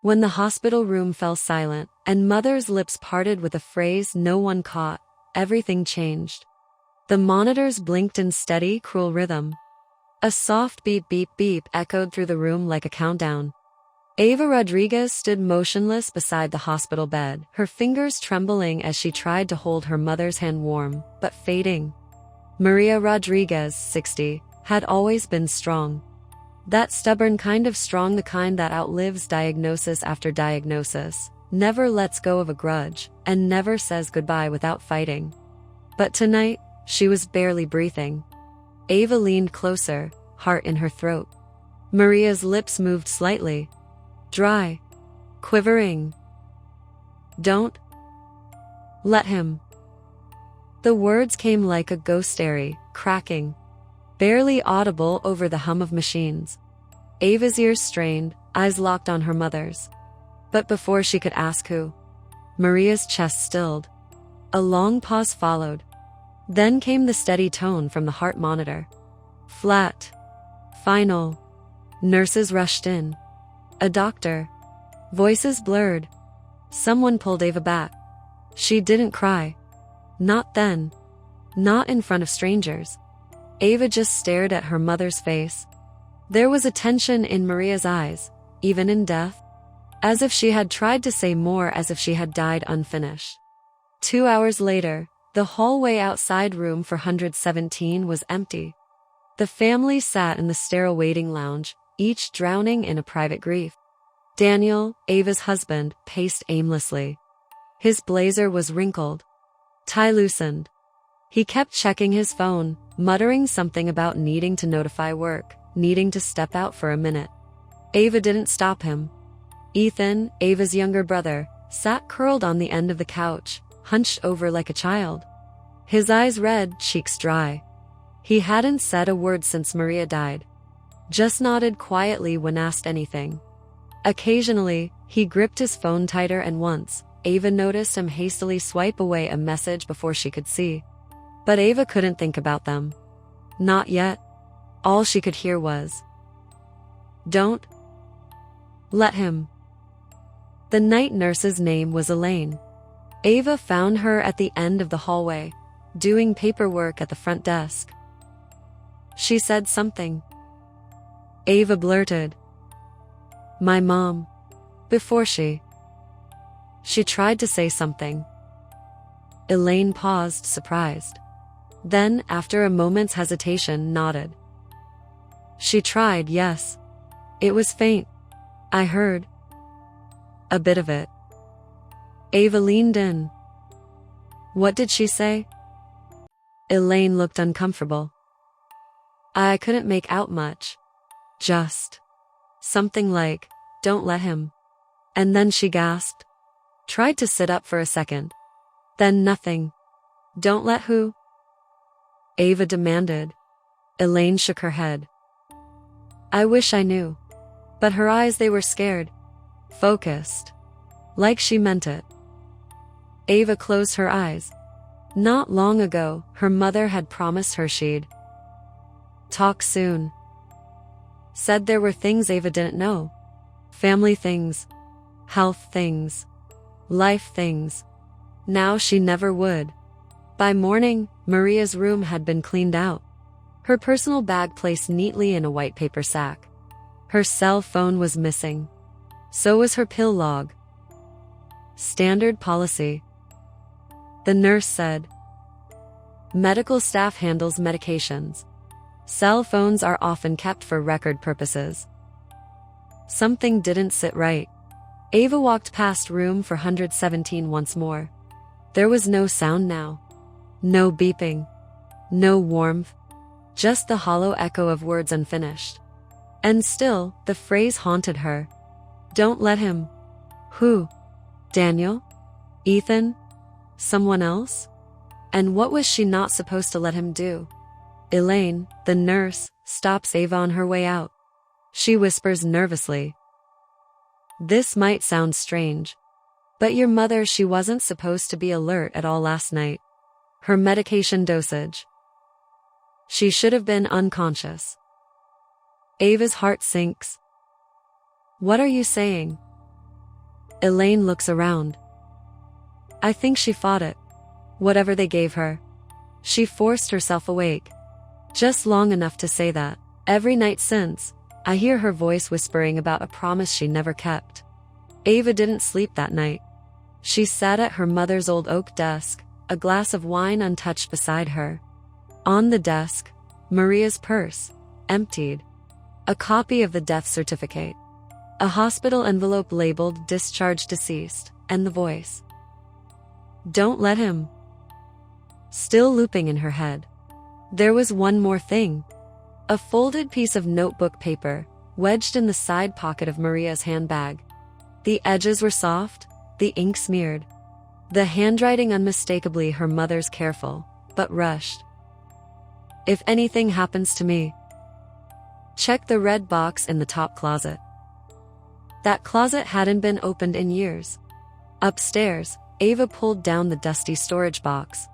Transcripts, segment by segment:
When the hospital room fell silent, and Mother's lips parted with a phrase no one caught, everything changed. The monitors blinked in steady, cruel rhythm. A soft beep beep beep echoed through the room like a countdown. Ava Rodriguez stood motionless beside the hospital bed, her fingers trembling as she tried to hold her mother's hand warm, but fading. Maria Rodriguez, 60, had always been strong. That stubborn kind of strong, the kind that outlives diagnosis after diagnosis, never lets go of a grudge, and never says goodbye without fighting. But tonight, she was barely breathing. Ava leaned closer, heart in her throat. Maria's lips moved slightly. Dry. Quivering. Don't let him. The words came like a ghost, airy, cracking, barely audible over the hum of machines. Ava's ears strained, eyes locked on her mother's. But before she could ask who, Maria's chest stilled. A long pause followed. Then came the steady tone from the heart monitor. Flat. Final. Nurses rushed in. A doctor. Voices blurred. Someone pulled Ava back. She didn't cry. Not then. Not in front of strangers. Ava just stared at her mother's face. There was a tension in Maria's eyes, even in death. As if she had tried to say more, as if she had died unfinished. 2 hours later, the hallway outside room 417 was empty. The family sat in the sterile waiting lounge, each drowning in a private grief. Daniel, Ava's husband, paced aimlessly. His blazer was wrinkled, tie loosened. He kept checking his phone, muttering something about needing to notify work, needing to step out for a minute. Ava didn't stop him. Ethan, Ava's younger brother, sat curled on the end of the couch, hunched over like a child. His eyes red, cheeks dry. He hadn't said a word since Maria died. Just nodded quietly when asked anything. Occasionally, he gripped his phone tighter, and once, Ava noticed him hastily swipe away a message before she could see. But Ava couldn't think about them. Not yet. All she could hear was, "Don't let him." The night nurse's name was Elaine. Ava found her at the end of the hallway, doing paperwork at the front desk. She said something. Ava blurted, "My mom," before she tried to say something. Elaine paused, surprised. Then, after a moment's hesitation, nodded. "She tried, yes. It was faint. I heard a bit of it." Ava leaned in. "What did she say?" Elaine looked uncomfortable. "I couldn't make out much. Just something like, 'Don't let him.'" And then she gasped. Tried to sit up for a second. Then nothing. "Don't let who?" Ava demanded. Elaine shook her head. "I wish I knew." But her eyes, they were scared. Focused. Like she meant it. Ava closed her eyes. Not long ago, her mother had promised her she'd talk soon. Said there were things Ava didn't know. Family things. Health things. Life things. Now she never would. By morning, Maria's room had been cleaned out. Her personal bag placed neatly in a white paper sack. Her cell phone was missing. So was her pill log. Standard policy. The nurse said, "Medical staff handles medications. Cell phones are often kept for record purposes." Something didn't sit right. Ava walked past room 417 once more. There was no sound now. No beeping. No warmth. Just the hollow echo of words unfinished. And still, the phrase haunted her. "Don't let him." Who? Daniel? Ethan? Someone else? And what was she not supposed to let him do? Elaine, the nurse, stops Ava on her way out. She whispers nervously, "This might sound strange, but your mother, she wasn't supposed to be alert at all last night. Her medication dosage. She should have been unconscious." Ava's heart sinks. "What are you saying?" Elaine looks around. I think she fought it. Whatever they gave her. She forced herself awake. Just long enough to say that. Every night since, I hear her voice whispering about a promise she never kept. Ava didn't sleep that night. She sat at her mother's old oak desk, a glass of wine untouched beside her. On the desk, Maria's purse, emptied. A copy of the death certificate. A hospital envelope labeled "Discharged Deceased," and the voice. Don't let him. Still looping in her head. There was one more thing. A folded piece of notebook paper, wedged in the side pocket of Maria's handbag. The edges were soft, the ink smeared. The handwriting unmistakably her mother's, careful, but rushed. If anything happens to me, check the red box in the top closet. That closet hadn't been opened in years. Upstairs, Ava pulled down the dusty storage box.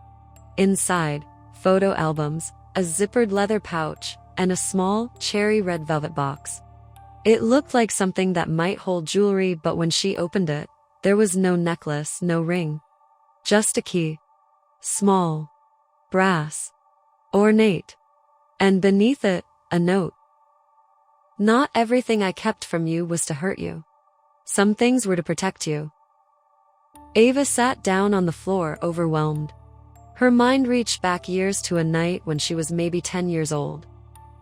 Inside, photo albums, a zippered leather pouch, and a small, cherry red velvet box. It looked like something that might hold jewelry, but when she opened it, there was no necklace, no ring. Just a key. Small. Brass. Ornate. And beneath it, a note. Not everything I kept from you was to hurt you. Some things were to protect you. Ava sat down on the floor, overwhelmed. Her mind reached back years to a night when she was maybe 10 years old.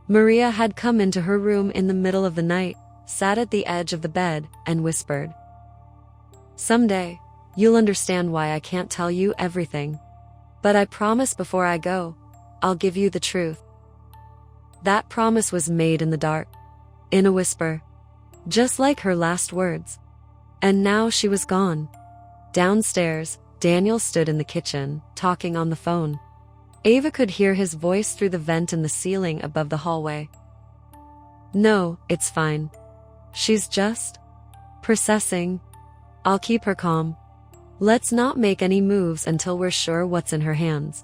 Maria had come into her room in the middle of the night, sat at the edge of the bed, and whispered, "Someday, you'll understand why I can't tell you everything. But I promise before I go, I'll give you the truth." That promise was made in the dark. In a whisper. Just like her last words. And now she was gone. Downstairs, Daniel stood in the kitchen, talking on the phone. Ava could hear his voice through the vent in the ceiling above the hallway. "No, it's fine. She's just processing. I'll keep her calm. Let's not make any moves until we're sure what's in her hands."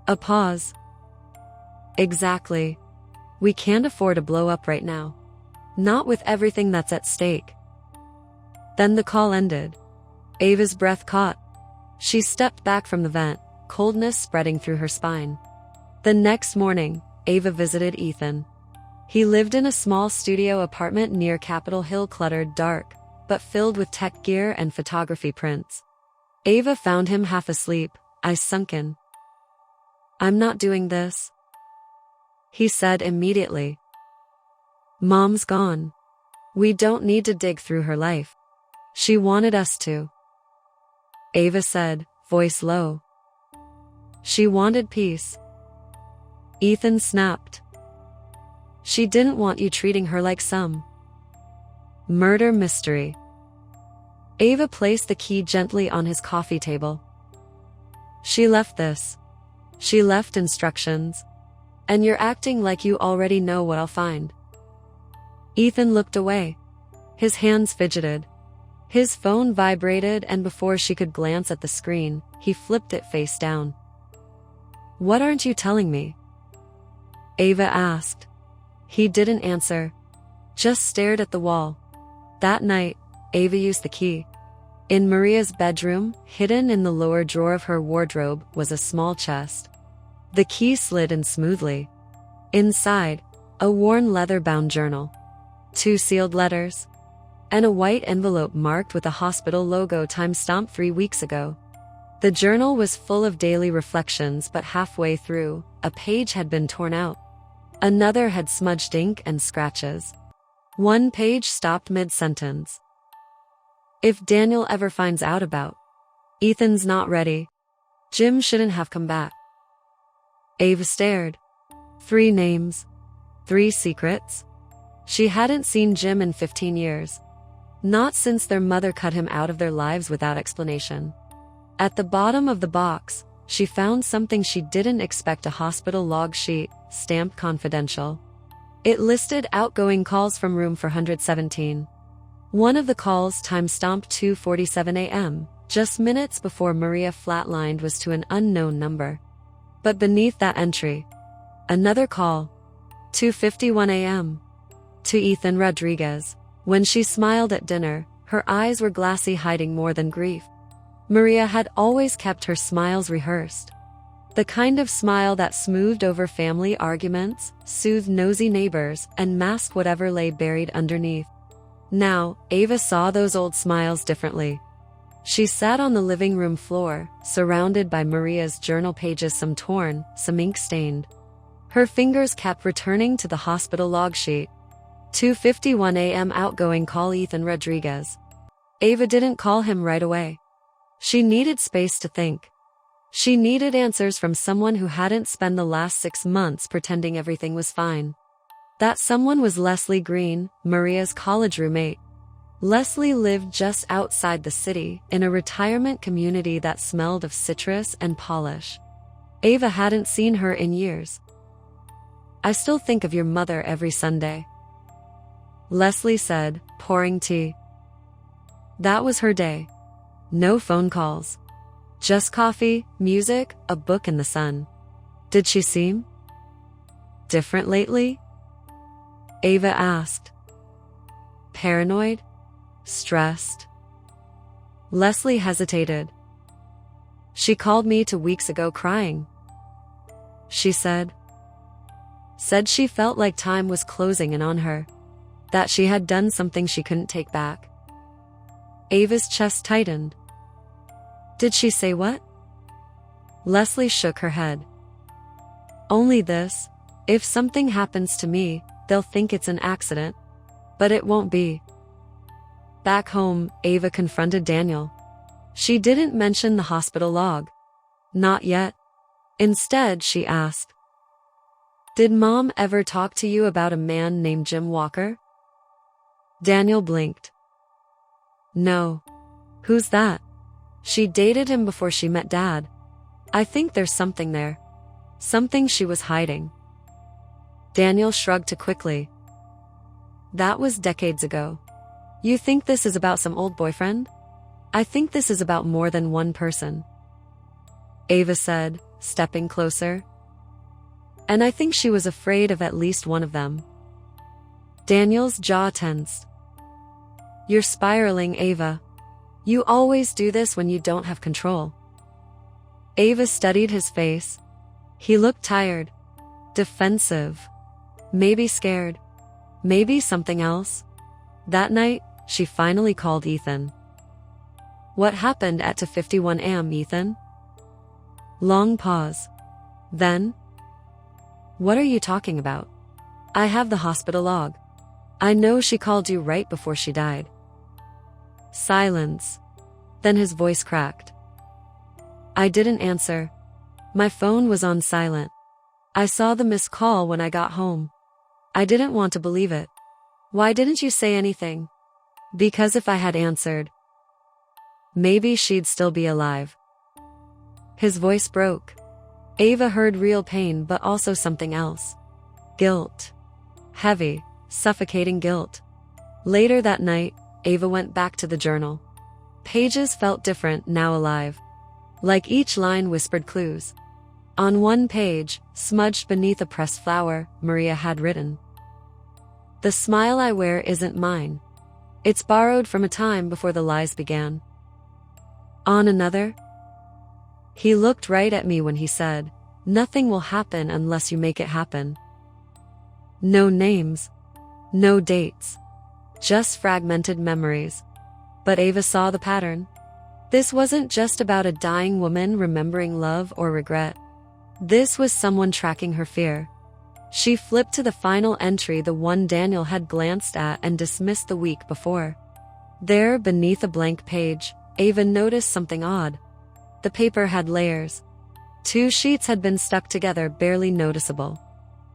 A pause. Exactly. We can't afford to blow up right now. Not with everything that's at stake. Then the call ended. Ava's breath caught. She stepped back from the vent, coldness spreading through her spine. The next morning, Ava visited Ethan. He lived in a small studio apartment near Capitol Hill, cluttered, dark, but filled with tech gear and photography prints. Ava found him half asleep, eyes sunken. "I'm not doing this," he said immediately. "Mom's gone. We don't need to dig through her life. She wanted us to," Ava said, voice low. "She wanted peace." Ethan snapped. "She didn't want you treating her like some murder mystery." Ava placed the key gently on his coffee table. "She left this. She left instructions. And you're acting like you already know what I'll find." Ethan looked away. His hands fidgeted. His phone vibrated, and before she could glance at the screen, he flipped it face down. "What aren't you telling me?" Ava asked. He didn't answer. Just stared at the wall. That night, Ava used the key. In Maria's bedroom, hidden in the lower drawer of her wardrobe, was a small chest. The key slid in smoothly. Inside, a worn leather-bound journal. 2 sealed letters. And a white envelope marked with a hospital logo, time-stamped 3 weeks ago. The journal was full of daily reflections, but halfway through, a page had been torn out. Another had smudged ink and scratches. One page stopped mid-sentence. "If Daniel ever finds out about Ethan's not ready. Jim shouldn't have come back." Ava stared. 3 names. 3 secrets. She hadn't seen Jim in 15 years. Not since their mother cut him out of their lives without explanation. At the bottom of the box, she found something she didn't expect: a hospital log sheet, stamped confidential. It listed outgoing calls from room 417. One of the calls, time-stamped 2:47 a.m., just minutes before Maria flatlined, was to an unknown number. But beneath that entry, another call, 2:51 a.m., to Ethan Rodriguez. When she smiled at dinner, her eyes were glassy, hiding more than grief. Maria had always kept her smiles rehearsed. The kind of smile that smoothed over family arguments, soothed nosy neighbors, and masked whatever lay buried underneath. Now, Ava saw those old smiles differently. She sat on the living room floor, surrounded by Maria's journal pages, some torn, some ink-stained. Her fingers kept returning to the hospital log sheet. 2:51 a.m. outgoing call, Ethan Rodriguez. Ava didn't call him right away. She needed space to think. She needed answers from someone who hadn't spent the last 6 months pretending everything was fine. That someone was Leslie Green, Maria's college roommate. Leslie lived just outside the city, in a retirement community that smelled of citrus and polish. Ava hadn't seen her in years. "I still think of your mother every Sunday," Leslie said, pouring tea. That was her day. No phone calls. Just coffee, music, a book in the sun. Did she seem different lately? Ava asked. Paranoid? Stressed? Leslie hesitated. She called me 2 weeks ago crying, she said. Said she felt like time was closing in on her. That she had done something she couldn't take back. Ava's chest tightened. Did she say what? Leslie shook her head. Only this: if something happens to me, they'll think it's an accident. But it won't be. Back home, Ava confronted Daniel. She didn't mention the hospital log. Not yet. Instead, she asked, "Did Mom ever talk to you about a man named Jim Walker?" Daniel blinked. No. Who's that? She dated him before she met Dad. I think there's something there. Something she was hiding. Daniel shrugged too quickly. That was decades ago. You think this is about some old boyfriend? I think this is about more than one person, Ava said, stepping closer. And I think she was afraid of at least one of them. Daniel's jaw tensed. You're spiraling, Ava. You always do this when you don't have control. Ava studied his face. He looked tired, defensive, maybe scared, maybe something else. That night, she finally called Ethan. What happened at 2:51 a.m., Ethan? Long pause. Then, what are you talking about? I have the hospital log. I know she called you right before she died. Silence. Then his voice cracked. I didn't answer. My phone was on silent. I saw the missed call when I got home. I didn't want to believe it. Why didn't you say anything? Because if I had answered, maybe she'd still be alive. His voice broke. Ava heard real pain, but also something else. Guilt. Heavy, suffocating guilt. Later that night, Ava went back to the journal. Pages felt different, now alive. Like each line whispered clues. On one page, smudged beneath a pressed flower, Maria had written, "The smile I wear isn't mine. It's borrowed from a time before the lies began." On another, he looked right at me when he said, "Nothing will happen unless you make it happen." No names. No dates. Just fragmented memories. But Ava saw the pattern. This wasn't just about a dying woman remembering love or regret. This was someone tracking her fear. She flipped to the final entry, the one Daniel had glanced at and dismissed the week before. There, beneath a blank page, Ava noticed something odd. The paper had layers. 2 sheets had been stuck together, barely noticeable.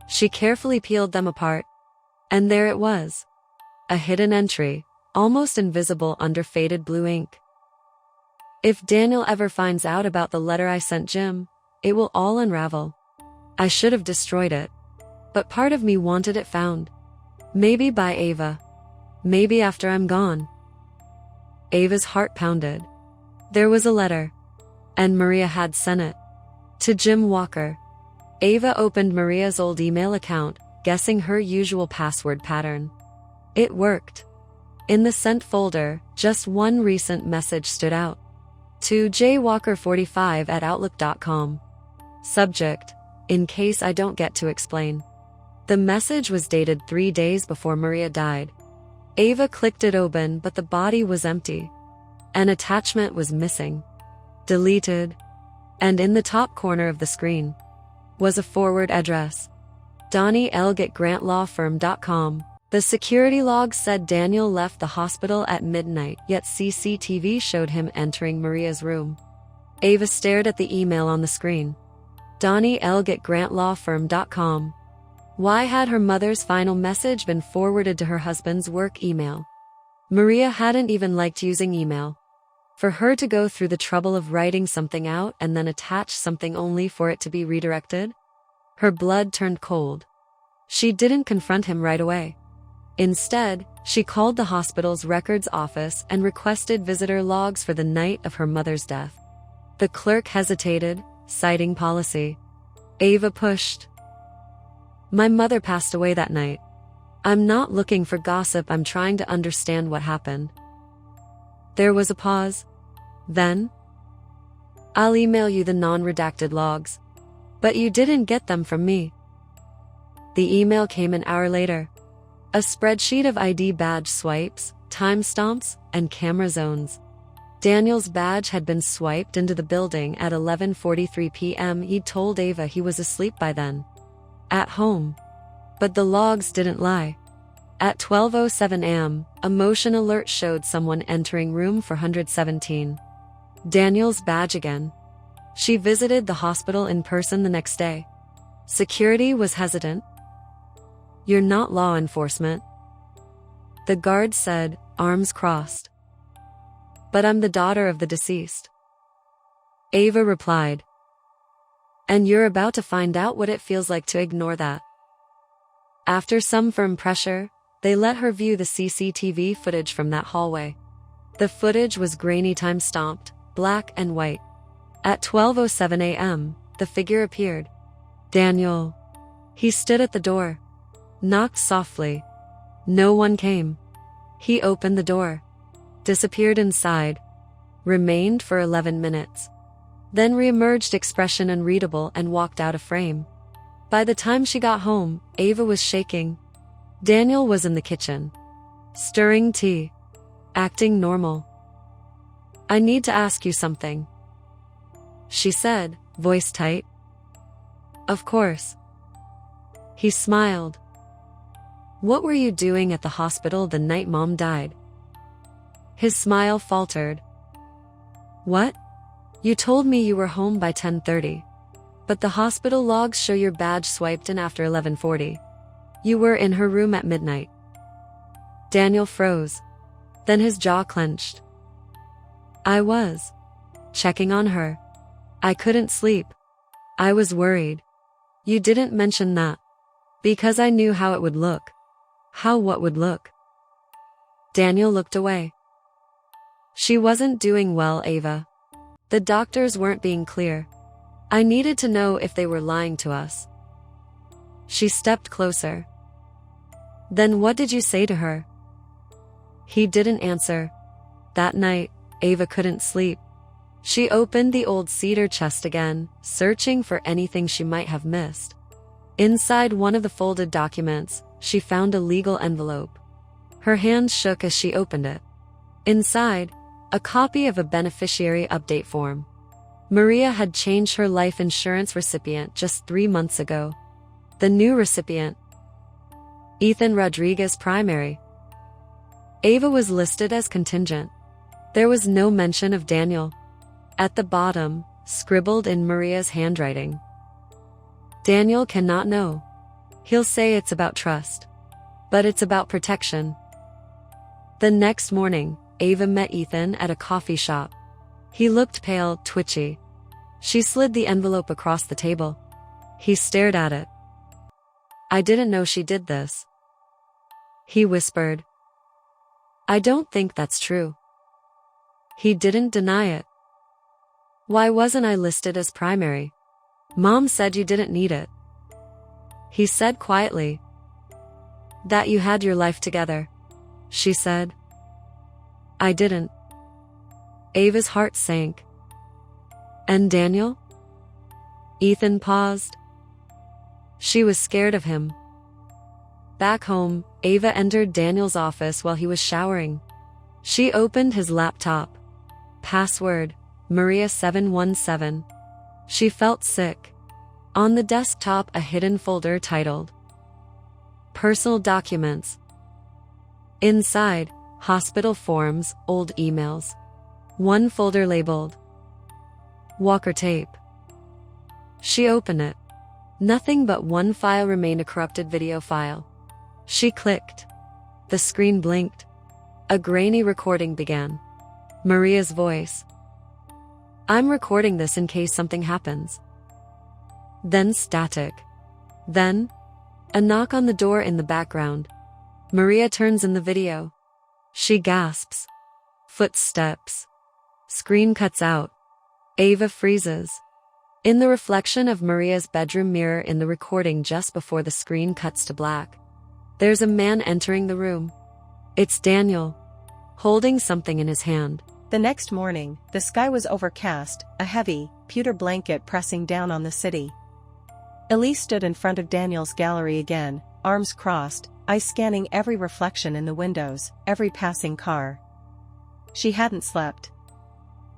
She carefully peeled them apart. And there it was. A hidden entry, almost invisible under faded blue ink. If Daniel ever finds out about the letter I sent Jim, it will all unravel. I should have destroyed it. But part of me wanted it found. Maybe by Ava. Maybe after I'm gone. Ava's heart pounded. There was a letter. And Maria had sent it. To Jim Walker. Ava opened Maria's old email account, guessing her usual password pattern. It worked. In the sent folder, just one recent message stood out. To jwalker45@outlook.com. Subject: in case I don't get to explain. The message was dated 3 days before Maria died. Ava clicked it open, but the body was empty. An attachment was missing. Deleted. And in the top corner of the screen was a forward address. DonnieLg@GrantLawFirm.com. The security log said Daniel left the hospital at midnight, yet CCTV showed him entering Maria's room. Ava stared at the email on the screen. DonnieLg@GrantLawFirm.com. Why had her mother's final message been forwarded to her husband's work email? Maria hadn't even liked using email. For her to go through the trouble of writing something out and then attach something only for it to be redirected? Her blood turned cold. She didn't confront him right away. Instead, she called the hospital's records office and requested visitor logs for the night of her mother's death. The clerk hesitated, citing policy. Ava pushed. My mother passed away that night. I'm not looking for gossip, I'm trying to understand what happened. There was a pause. Then, I'll email you the non-redacted logs. But you didn't get them from me. The email came an hour later. A spreadsheet of ID badge swipes, timestamps, and camera zones. Daniel's badge had been swiped into the building at 11:43 p.m. He'd told Ava he was asleep by then. At home. But the logs didn't lie. At 12:07 a.m., a motion alert showed someone entering room 417. Daniel's badge again. She visited the hospital in person the next day. Security was hesitant. You're not law enforcement. The guard said, arms crossed. But I'm the daughter of the deceased. Ava replied. And you're about to find out what it feels like to ignore that. After some firm pressure, they let her view the CCTV footage from that hallway. The footage was grainy, time-stamped, black and white. At 12:07 a.m., the figure appeared. Daniel. He stood at the door. Knocked softly. No one came. He opened the door. Disappeared inside. Remained for 11 minutes. Then reemerged, expression unreadable, and walked out of frame. By the time she got home, Ava was shaking. Daniel was in the kitchen. Stirring tea. Acting normal. I need to ask you something, she said, voice tight. Of course. He smiled. What were you doing at the hospital the night Mom died? His smile faltered. What? You told me you were home by 10:30. But the hospital logs show your badge swiped in after 11:40. You were in her room at midnight. Daniel froze. Then his jaw clenched. I was checking on her. I couldn't sleep. I was worried. You didn't mention that. Because I knew how it would look. How what would look? Daniel looked away. She wasn't doing well, Ava. The doctors weren't being clear. I needed to know if they were lying to us. She stepped closer. Then what did you say to her? He didn't answer. That night, Ava couldn't sleep. She opened the old cedar chest again, searching for anything she might have missed. Inside one of the folded documents, she found a legal envelope. Her hands shook as she opened it. Inside, a copy of a beneficiary update form. Maria had changed her life insurance recipient just 3 months ago. The new recipient, Ethan Rodriguez, primary. Ava was listed as contingent. There was no mention of Daniel. At the bottom, scribbled in Maria's handwriting. Daniel cannot know. He'll say it's about trust. But it's about protection. The next morning, Ava met Ethan at a coffee shop. He looked pale, twitchy. She slid the envelope across the table. He stared at it. I didn't know she did this, he whispered. I don't think that's true. He didn't deny it. Why wasn't I listed as primary? Mom said you didn't need it. He said quietly. That you had your life together, she said. I didn't. Ava's heart sank. And Daniel? Ethan paused. She was scared of him. Back home, Ava entered Daniel's office while he was showering. She opened his laptop. Password, Maria717. She felt sick. On the desktop, a hidden folder titled Personal Documents. Inside, hospital forms, old emails. One folder labeled Walker tape. She opened it. Nothing but one file remained, a corrupted video file. She clicked. The screen blinked. A grainy recording began. Maria's voice. I'm recording this in case something happens. Then static. Then, a knock on the door in the background. Maria turns in the video. She gasps. Footsteps. Screen cuts out. Ava freezes. In the reflection of Maria's bedroom mirror in the recording just before the screen cuts to black, there's a man entering the room. It's Daniel, holding something in his hand. The next morning, the sky was overcast, a heavy, pewter blanket pressing down on the city. Elise stood in front of Daniel's gallery again, arms crossed, eyes scanning every reflection in the windows, every passing car. She hadn't slept.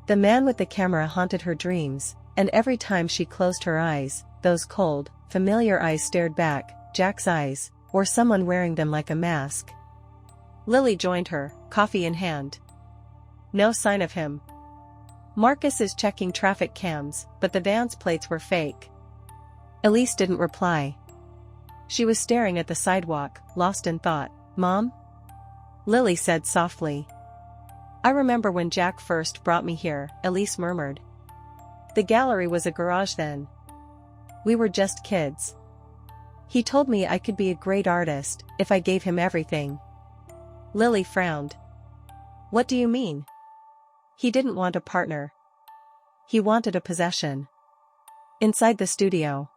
The man with the camera haunted her dreams, and every time she closed her eyes, those cold, familiar eyes stared back, Jack's eyes, or someone wearing them like a mask. Lily joined her, coffee in hand. No sign of him. Marcus is checking traffic cams, but the van's plates were fake. Elise didn't reply. She was staring at the sidewalk, lost in thought. Mom? Lily said softly. I remember when Jack first brought me here, Elise murmured. The gallery was a garage then. We were just kids. He told me I could be a great artist, if I gave him everything. Lily frowned. What do you mean? He didn't want a partner. He wanted a possession. Inside the studio,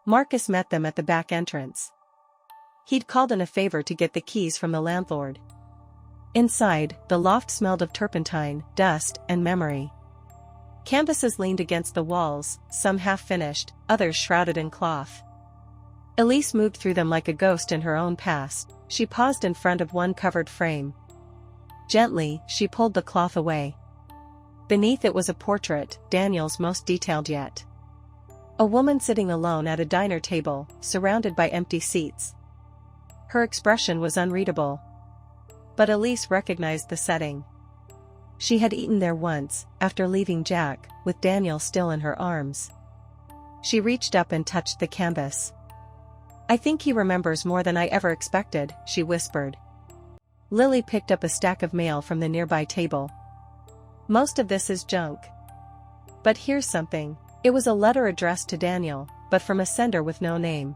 Marcus met them at the back entrance. He'd called in a favor to get the keys from the landlord. Inside, the loft smelled of turpentine, dust, and memory. Canvases leaned against the walls, some half-finished, others shrouded in cloth. Elise moved through them like a ghost in her own past. She paused in front of one covered frame. Gently, she pulled the cloth away. Beneath it was a portrait, Daniel's most detailed yet. A woman sitting alone at a diner table, surrounded by empty seats. Her expression was unreadable. But Elise recognized the setting. She had eaten there once, after leaving Jack, with Daniel still in her arms. She reached up and touched the canvas. I think he remembers more than I ever expected, she whispered. Lily picked up a stack of mail from the nearby table. Most of this is junk. But here's something. It was a letter addressed to Daniel, but from a sender with no name.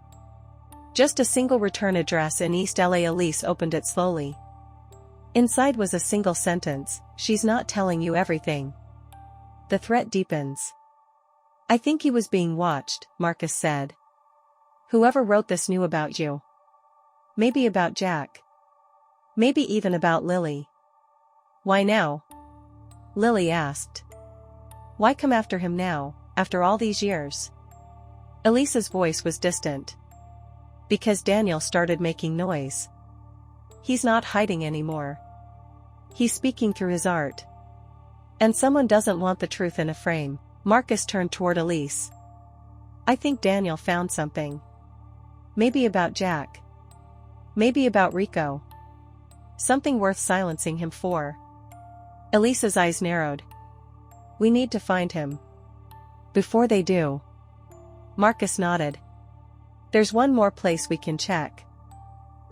Just a single return address in East LA. Elise opened it slowly. Inside was a single sentence, she's not telling you everything. The threat deepens. I think he was being watched, Marcus said. Whoever wrote this knew about you. Maybe about Jack. Maybe even about Lily. Why now? Lily asked. Why come after him now, after all these years? Elise's voice was distant. Because Daniel started making noise. He's not hiding anymore. He's speaking through his art. And someone doesn't want the truth in a frame. Marcus turned toward Elise. I think Daniel found something. Maybe about Jack. Maybe about Rico. Something worth silencing him for. Elise's eyes narrowed. We need to find him. Before they do. Marcus nodded. There's one more place we can check.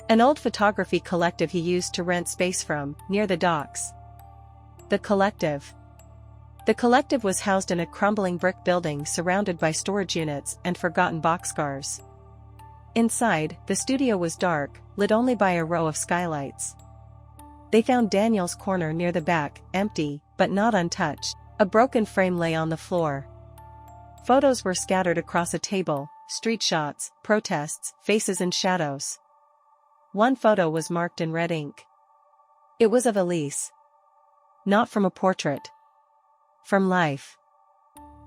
An old photography collective he used to rent space from, near the docks. The collective. The collective was housed in a crumbling brick building surrounded by storage units and forgotten boxcars. Inside, the studio was dark, lit only by a row of skylights. They found Daniel's corner near the back, empty, but not untouched. A broken frame lay on the floor. Photos were scattered across a table, street shots, protests, faces and shadows. One photo was marked in red ink. It was of Elise. Not from a portrait. From life.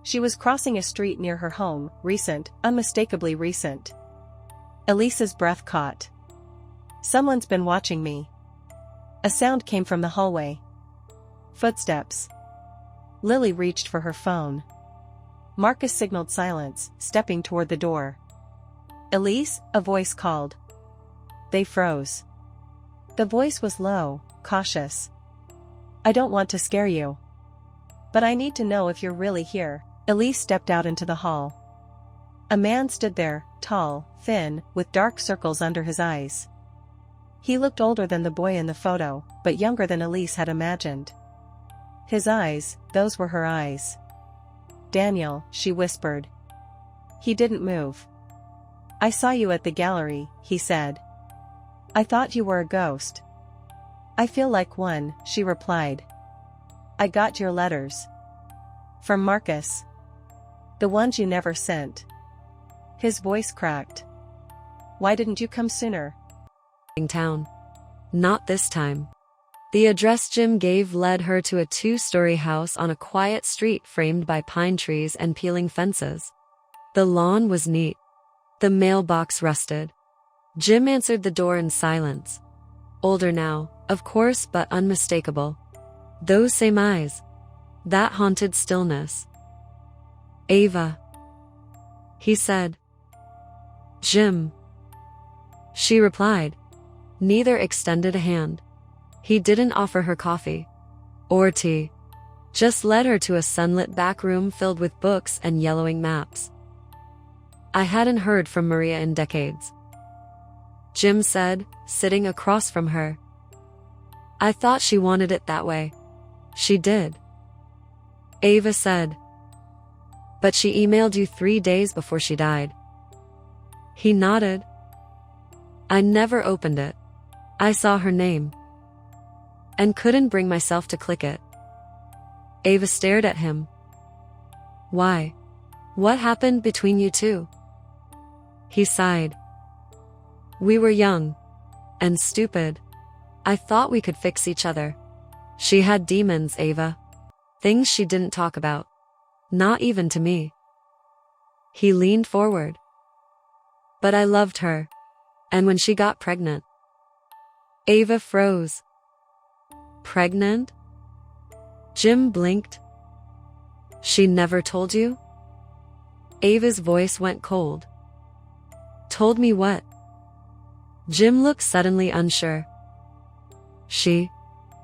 She was crossing a street near her home, recent, unmistakably recent. Elise's breath caught. Someone's been watching me. A sound came from the hallway. Footsteps. Lily reached for her phone. Marcus signaled silence, stepping toward the door. Elise, a voice called. They froze. The voice was low, cautious. I don't want to scare you. But I need to know if you're really here. Elise stepped out into the hall. A man stood there, tall, thin, with dark circles under his eyes. He looked older than the boy in the photo, but younger than Elise had imagined. His eyes, those were her eyes. Daniel, she whispered. He didn't move. I saw you at the gallery, he said. I thought you were a ghost. I feel like one, she replied. I got your letters. From Marcus. The ones you never sent. His voice cracked. Why didn't you come sooner? Town. Not this time. The address Jim gave led her to a 2-story house on a quiet street framed by pine trees and peeling fences. The lawn was neat. The mailbox rusted. Jim answered the door in silence. Older now, of course, but unmistakable. Those same eyes. That haunted stillness. Ava. He said. Jim. She replied. Neither extended a hand. He didn't offer her coffee. Or tea. Just led her to a sunlit back room filled with books and yellowing maps. I hadn't heard from Maria in decades. Jim said, sitting across from her. I thought she wanted it that way. She did. Ava said. But she emailed you 3 days before she died. He nodded. I never opened it. I saw her name. And couldn't bring myself to click it. Ava stared at him. Why? What happened between you two? He sighed. We were young. And stupid. I thought we could fix each other. She had demons, Ava. Things she didn't talk about. Not even to me. He leaned forward. But I loved her. And when she got pregnant. Ava froze. Pregnant? Jim blinked. She never told you? Ava's voice went cold. Told me what? Jim looked suddenly unsure. She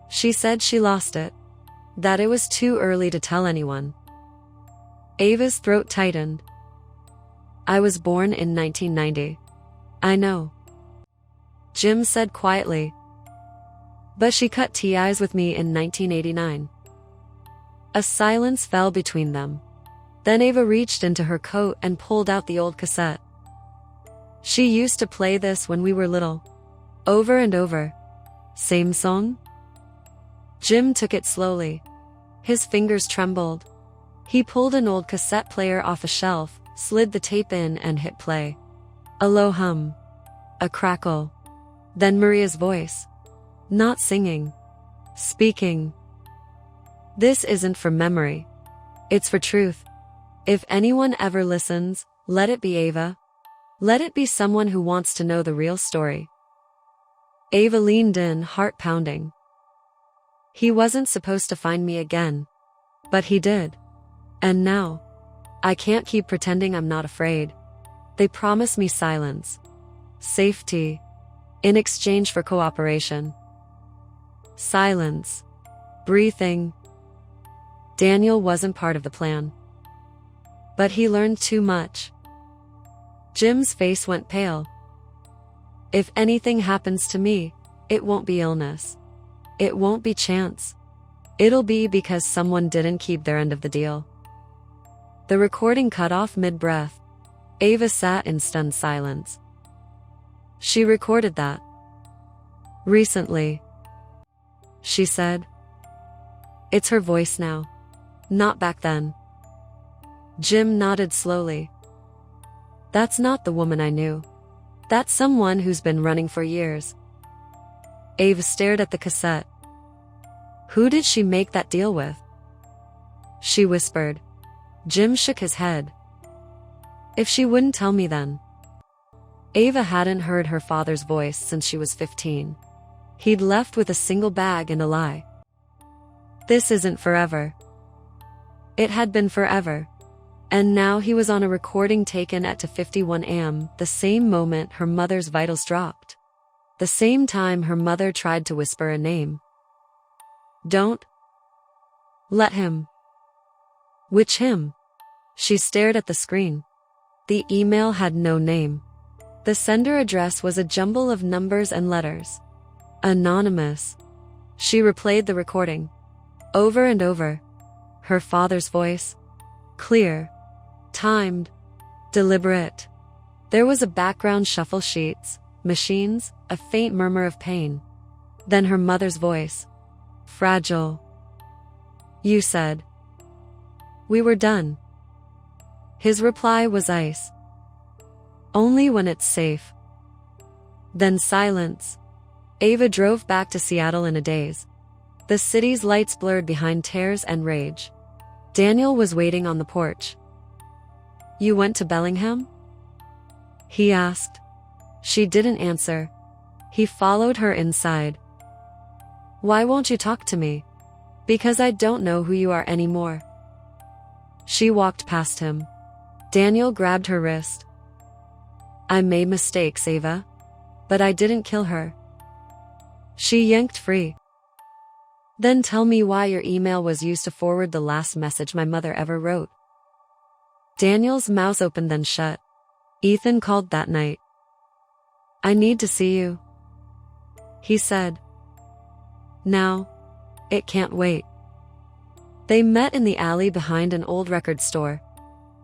said she lost it. That it was too early to tell anyone. Ava's throat tightened. I was born in 1990. I know. Jim said quietly. But she cut ties with me in 1989. A silence fell between them. Then Ava reached into her coat and pulled out the old cassette. She used to play this when we were little. Over and over. Same song? Jim took it slowly. His fingers trembled. He pulled an old cassette player off a shelf, slid the tape in and hit play. A low hum. A crackle. Then Maria's voice. Not singing. Speaking. This isn't for memory. It's for truth. If anyone ever listens, let it be Ava. Let it be someone who wants to know the real story. Ava leaned in, heart pounding. He wasn't supposed to find me again. But he did. And now, I can't keep pretending I'm not afraid. They promised me silence. Safety. In exchange for cooperation. Silence. Breathing. Daniel wasn't part of the plan. But he learned too much. Jim's face went pale. If anything happens to me, it won't be illness. It won't be chance. It'll be because someone didn't keep their end of the deal. The recording cut off mid-breath. Ava sat in stunned silence. She recorded that. Recently. She said. It's her voice now. Not back then. Jim nodded slowly. That's not the woman I knew. That's someone who's been running for years. Ava stared at the cassette. Who did she make that deal with? She whispered. Jim shook his head. If she wouldn't tell me then. Ava hadn't heard her father's voice since she was 15. He'd left with a single bag and a lie. This isn't forever. It had been forever. And now he was on a recording taken at 2:51 a.m., the same moment her mother's vitals dropped. The same time her mother tried to whisper a name. Don't let him. Which him? She stared at the screen. The email had no name. The sender address was a jumble of numbers and letters. Anonymous. She replayed the recording. Over and over. Her father's voice. Clear. Timed. Deliberate. There was a background shuffle sheets, machines, a faint murmur of pain. Then her mother's voice. Fragile. You said. We were done. His reply was ice. Only when it's safe. Then silence. Ava drove back to Seattle in a daze. The city's lights blurred behind tears and rage. Daniel was waiting on the porch. You went to Bellingham? He asked. She didn't answer. He followed her inside. Why won't you talk to me? Because I don't know who you are anymore. She walked past him. Daniel grabbed her wrist. I made mistakes, Ava. But I didn't kill her. She yanked free. Then tell me why your email was used to forward the last message my mother ever wrote. Daniel's mouth opened then shut. Ethan called that night. I need to see you. He said. Now. It can't wait. They met in the alley behind an old record store.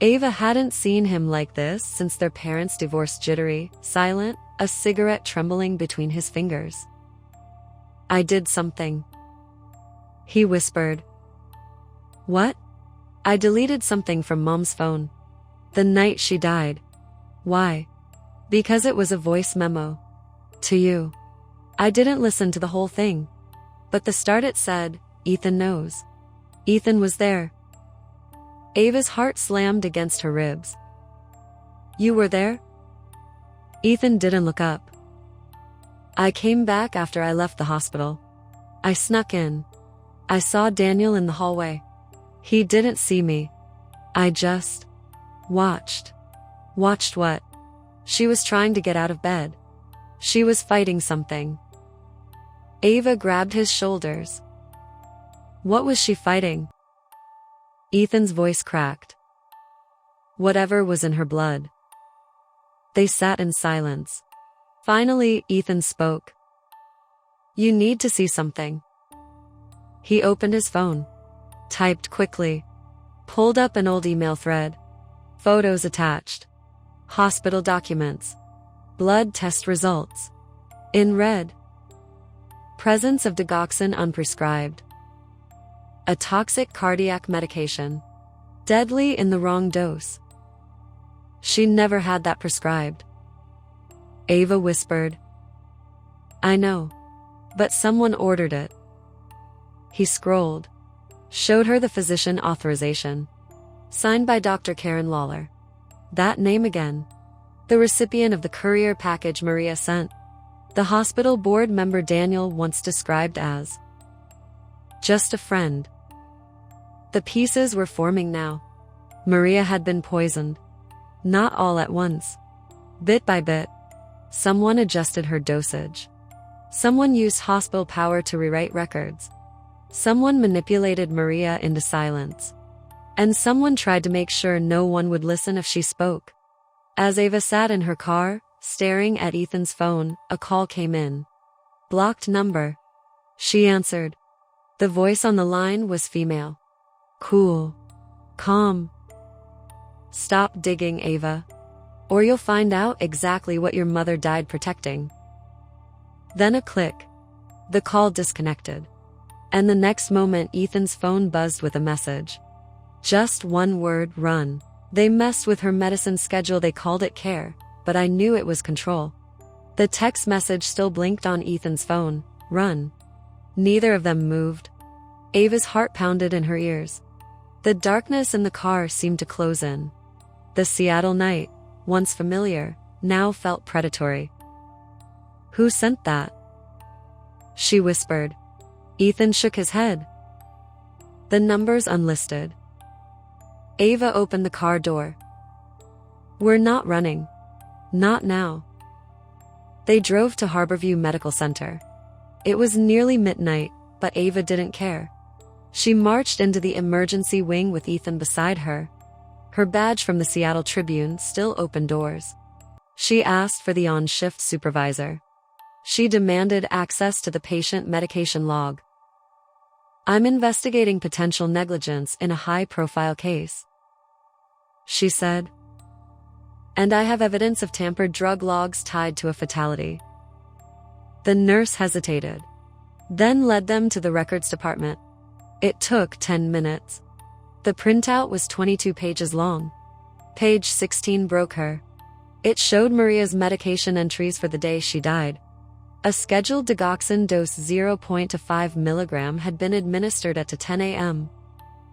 Ava hadn't seen him like this since their parents' divorce. Jittery, silent, a cigarette trembling between his fingers. I did something. He whispered. What? I deleted something from Mom's phone. The night she died. Why? Because it was a voice memo. To you. I didn't listen to the whole thing. But the start it said, Ethan knows. Ethan was there. Ava's heart slammed against her ribs. You were there? Ethan didn't look up. I came back after I left the hospital. I snuck in. I saw Daniel in the hallway. He didn't see me. I just watched. Watched what? She was trying to get out of bed. She was fighting something. Ava grabbed his shoulders. What was she fighting? Ethan's voice cracked. Whatever was in her blood. They sat in silence. Finally, Ethan spoke. You need to see something. He opened his phone. Typed quickly. Pulled up an old email thread. Photos attached. Hospital documents. Blood test results. In red. Presence of digoxin unprescribed. A toxic cardiac medication. Deadly in the wrong dose. She never had that prescribed. Ava whispered. I know. But someone ordered it. He scrolled. Showed her the physician authorization. Signed by Dr. Karen Lawler. That name again. The recipient of the courier package Maria sent. The hospital board member Daniel once described as just a friend. The pieces were forming now. Maria had been poisoned. Not all at once. Bit by bit. Someone adjusted her dosage. Someone used hospital power to rewrite records. Someone manipulated Maria into silence. And someone tried to make sure no one would listen if she spoke. As Ava sat in her car, staring at Ethan's phone, a call came in. Blocked number. She answered. The voice on the line was female. Cool. Calm. Stop digging, Ava. Or you'll find out exactly what your mother died protecting. Then a click. The call disconnected. And the next moment Ethan's phone buzzed with a message. Just one word, run. They messed with her medicine schedule, they called it care, but I knew it was control. The text message still blinked on Ethan's phone, run. Neither of them moved. Ava's heart pounded in her ears. The darkness in the car seemed to close in. The Seattle night, once familiar, now felt predatory. "Who sent that?" she whispered. Ethan shook his head. "The number's unlisted." Ava opened the car door. "We're not running. Not now." They drove to Harborview Medical Center. It was nearly midnight, but Ava didn't care. She marched into the emergency wing with Ethan beside her. Her badge from the Seattle Tribune still opened doors. She asked for the on-shift supervisor. She demanded access to the patient medication log. "I'm investigating potential negligence in a high-profile case," she said. "And I have evidence of tampered drug logs tied to a fatality." The nurse hesitated, then led them to the records department. It took 10 minutes. The printout was 22 pages long. Page 16 broke her. It showed Maria's medication entries for the day she died. A scheduled digoxin dose 0.5 mg had been administered at 10 a.m.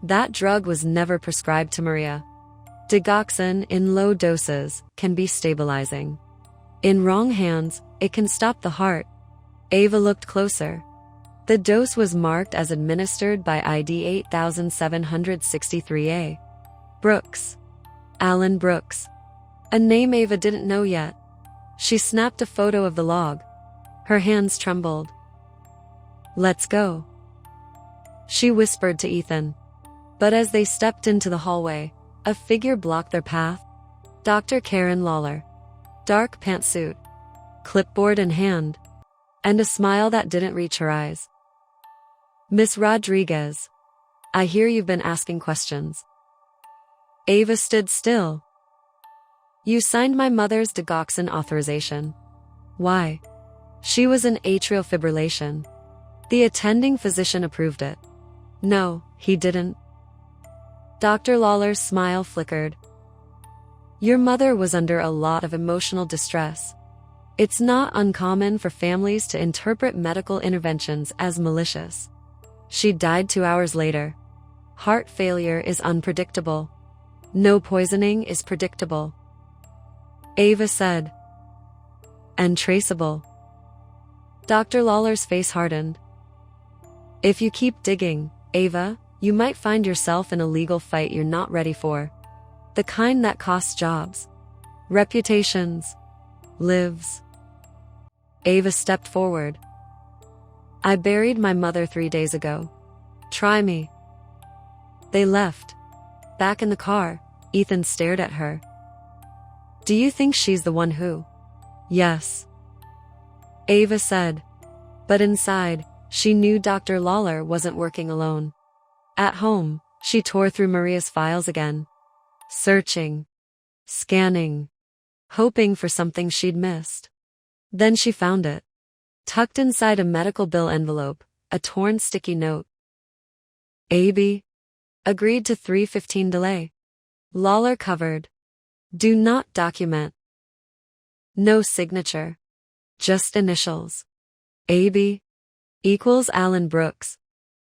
That drug was never prescribed to Maria. Digoxin, in low doses, can be stabilizing. In wrong hands, it can stop the heart. Ava looked closer. The dose was marked as administered by ID 8763A. Brooks. Alan Brooks. A name Ava didn't know yet. She snapped a photo of the log. Her hands trembled. "Let's go," she whispered to Ethan. But as they stepped into the hallway, a figure blocked their path. Dr. Karen Lawler. Dark pantsuit, clipboard in hand, and a smile that didn't reach her eyes. "Miss Rodriguez, I hear you've been asking questions." Ava stood still. "You signed my mother's digoxin authorization. Why?" "She was in atrial fibrillation. The attending physician approved it." "No, he didn't." Dr. Lawler's smile flickered. "Your mother was under a lot of emotional distress. It's not uncommon for families to interpret medical interventions as malicious. She died 2 hours later. Heart failure is unpredictable. No poisoning is predictable," Ava said. "And traceable." Dr. Lawler's face hardened. "If you keep digging, Ava, you might find yourself in a legal fight you're not ready for. The kind that costs jobs, reputations, lives." Ava stepped forward. "I buried my mother 3 days ago. Try me." They left. Back in the car, Ethan stared at her. "Do you think she's the one who?" "Yes," Ava said. But inside, she knew Dr. Lawler wasn't working alone. At home, she tore through Maria's files again. Searching. Scanning. Hoping for something she'd missed. Then she found it. Tucked inside a medical bill envelope, a torn sticky note. "AB. Agreed to 3:15 delay. Lawler covered. Do not document." No signature. Just initials. AB. Equals Alan Brooks.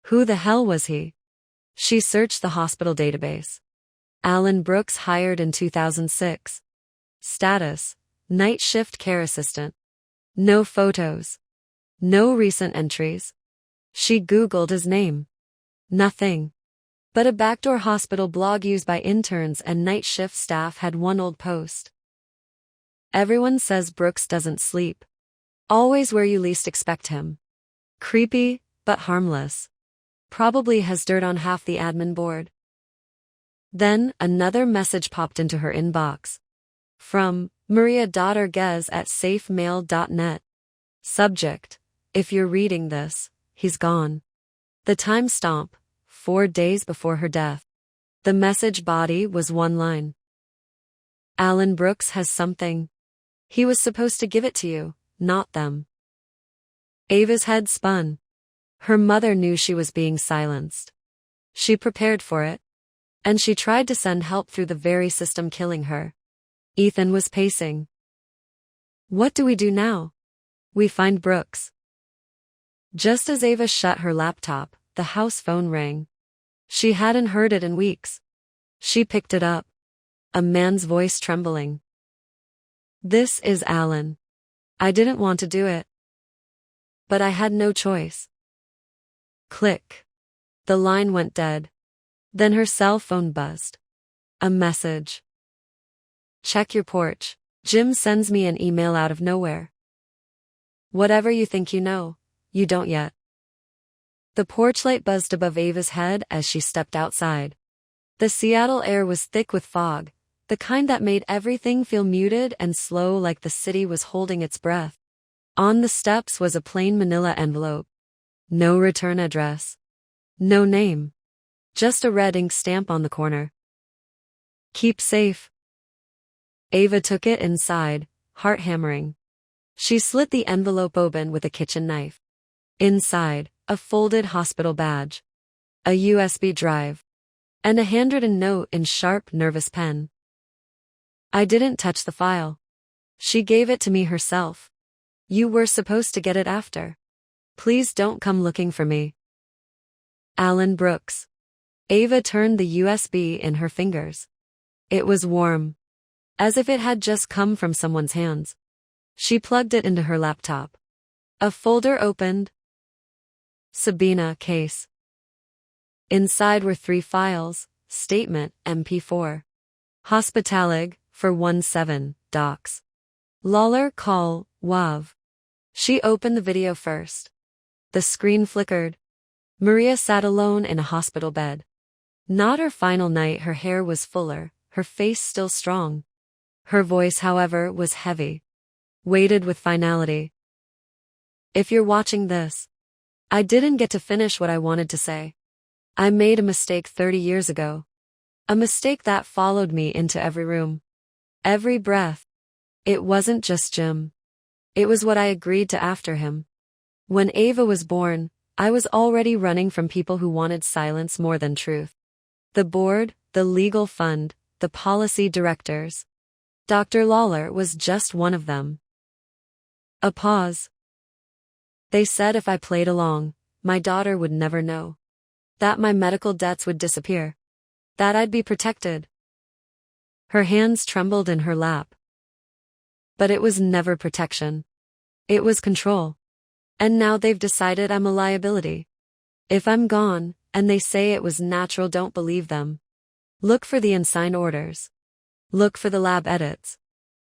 Who the hell was he? She searched the hospital database. Alan Brooks hired in 2006. Status: night shift care assistant. No photos. No recent entries. She Googled his name. Nothing. But a backdoor hospital blog used by interns and night shift staff had one old post. "Everyone says Brooks doesn't sleep. Always where you least expect him. Creepy, but harmless. Probably has dirt on half the admin board." Then another message popped into her inbox. From Maria.Orgez@safemail.net. Subject: If you're reading this, he's gone. The timestamp: 4 days before her death. The message body was one line. "Alan Brooks has something. He was supposed to give it to you, not them." Ava's head spun. Her mother knew she was being silenced. She prepared for it. And she tried to send help through the very system killing her. Ethan was pacing. "What do we do now?" "We find Brooks." Just as Ava shut her laptop, the house phone rang. She hadn't heard it in weeks. She picked it up. A man's voice trembling. "This is Alan. I didn't want to do it. But I had no choice." Click. The line went dead. Then her cell phone buzzed. A message. "Check your porch. Jim sends me an email out of nowhere. Whatever you think you know, you don't yet." The porch light buzzed above Ava's head as she stepped outside. The Seattle air was thick with fog, the kind that made everything feel muted and slow, like the city was holding its breath. On the steps was a plain manila envelope. No return address. No name. Just a red ink stamp on the corner. "Keep safe." Ava took it inside, heart hammering. She slit the envelope open with a kitchen knife. Inside, a folded hospital badge, a USB drive, and a handwritten note in sharp, nervous pen. "I didn't touch the file. She gave it to me herself. You were supposed to get it after. Please don't come looking for me. Alan Brooks." Ava turned the USB in her fingers. It was warm, as if it had just come from someone's hands. She plugged it into her laptop. A folder opened. Sabina case. Inside were 3 files: statement, MP4. Hospitalig, for 17, docs. Lawler call, WAV. She opened the video first. The screen flickered. Maria sat alone in a hospital bed. Not her final night. Her hair was fuller, her face still strong. Her voice, however, was heavy, weighted with finality. "If you're watching this, I didn't get to finish what I wanted to say. I made a mistake 30 years ago. A mistake that followed me into every room, every breath. It wasn't just Jim. It was what I agreed to after him. When Ava was born, I was already running from people who wanted silence more than truth. The board, the legal fund, the policy directors. Dr. Lawler was just one of them." A pause. "They said if I played along, my daughter would never know. That my medical debts would disappear. That I'd be protected." Her hands trembled in her lap. But it was never protection. It was control. And now they've decided I'm a liability. If I'm gone, and they say it was natural, don't believe them. Look for the unsigned orders. Look for the lab edits.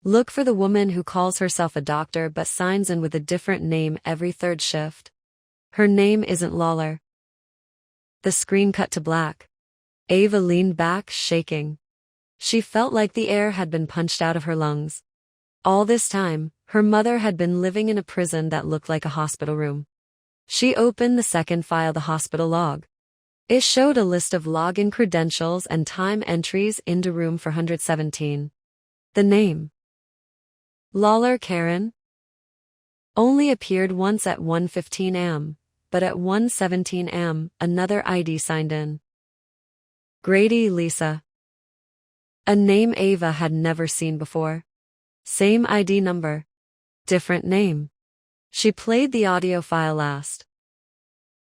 Look for the woman who calls herself a doctor but signs in with a different name every 3rd shift. Her name isn't Lawler." The screen cut to black. Ava leaned back, shaking. She felt like the air had been punched out of her lungs. All this time, her mother had been living in a prison that looked like a hospital room. She opened the second file, the hospital log. It showed a list of login credentials and time entries into room 417. The name, Lawler Karen, only appeared once at 1:15 am, but at 1:17 am, another ID signed in. Grady Lisa. A name Ava had never seen before. Same ID number. Different name. She played the audio file last.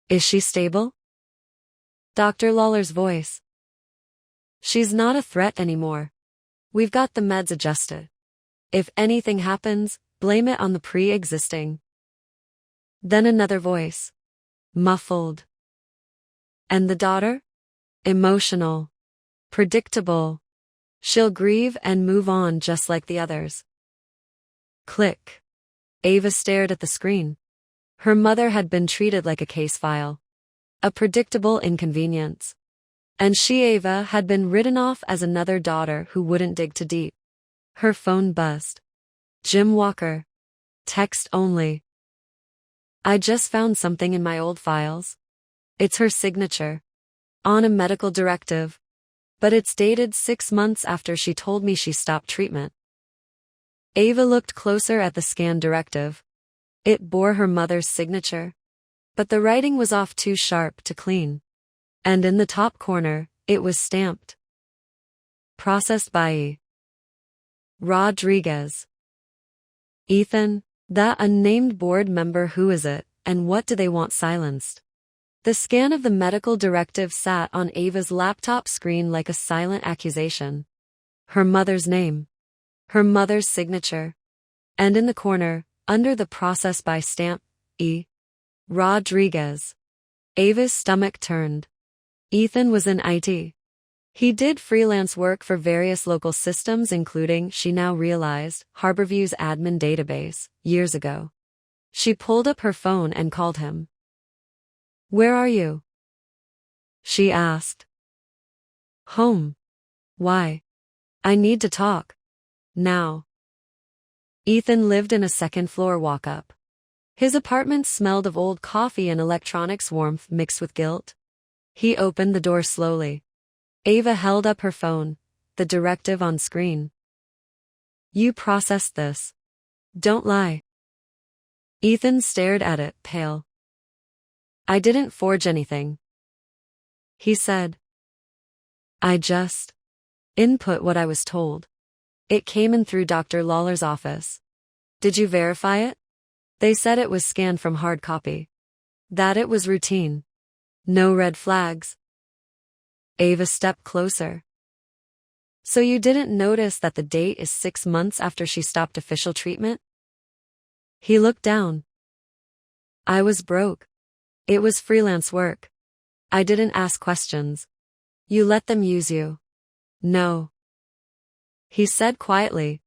"Is she stable?" Dr. Lawler's voice. "She's not a threat anymore. We've got the meds adjusted. If anything happens, blame it on the pre-existing." Then another voice. Muffled. "And the daughter? Emotional. Predictable. She'll grieve and move on just like the others." Click. Ava stared at the screen. Her mother had been treated like a case file. A predictable inconvenience. And she, Ava, had been written off as another daughter who wouldn't dig too deep. Her phone buzzed. Jim Walker. Text only. "I just found something in my old files. It's her signature. On a medical directive. But it's dated 6 months after she told me she stopped treatment." Ava looked closer at the scanned directive. It bore her mother's signature. But the writing was off, too sharp to clean. And in the top corner, it was stamped. Processed by Rodriguez. "Ethan, that unnamed board member, who is it, and what do they want silenced?" The scan of the medical directive sat on Ava's laptop screen like a silent accusation. Her mother's name. Her mother's signature. And in the corner, under the process by stamp, E. Rodriguez. Ava's stomach turned. Ethan was in IT. He did freelance work for various local systems including, she now realized, Harborview's admin database, years ago. She pulled up her phone and called him. "Where are you?" she asked. "Home." "Why?" "I need to talk. Now." Ethan lived in a second-floor walk-up. His apartment smelled of old coffee and electronics warmth mixed with guilt. He opened the door slowly. Ava held up her phone, the directive on screen. "You processed this. Don't lie." Ethan stared at it, pale. "I didn't forge anything," he said. "I just input what I was told. It came in through Dr. Lawler's office." "Did you verify it?" "They said it was scanned from hard copy. That it was routine. No red flags." Ava stepped closer. "So you didn't notice that the date is 6 months after she stopped official treatment?" He looked down. "I was broke. It was freelance work. I didn't ask questions. You let them use you." "No," he said quietly.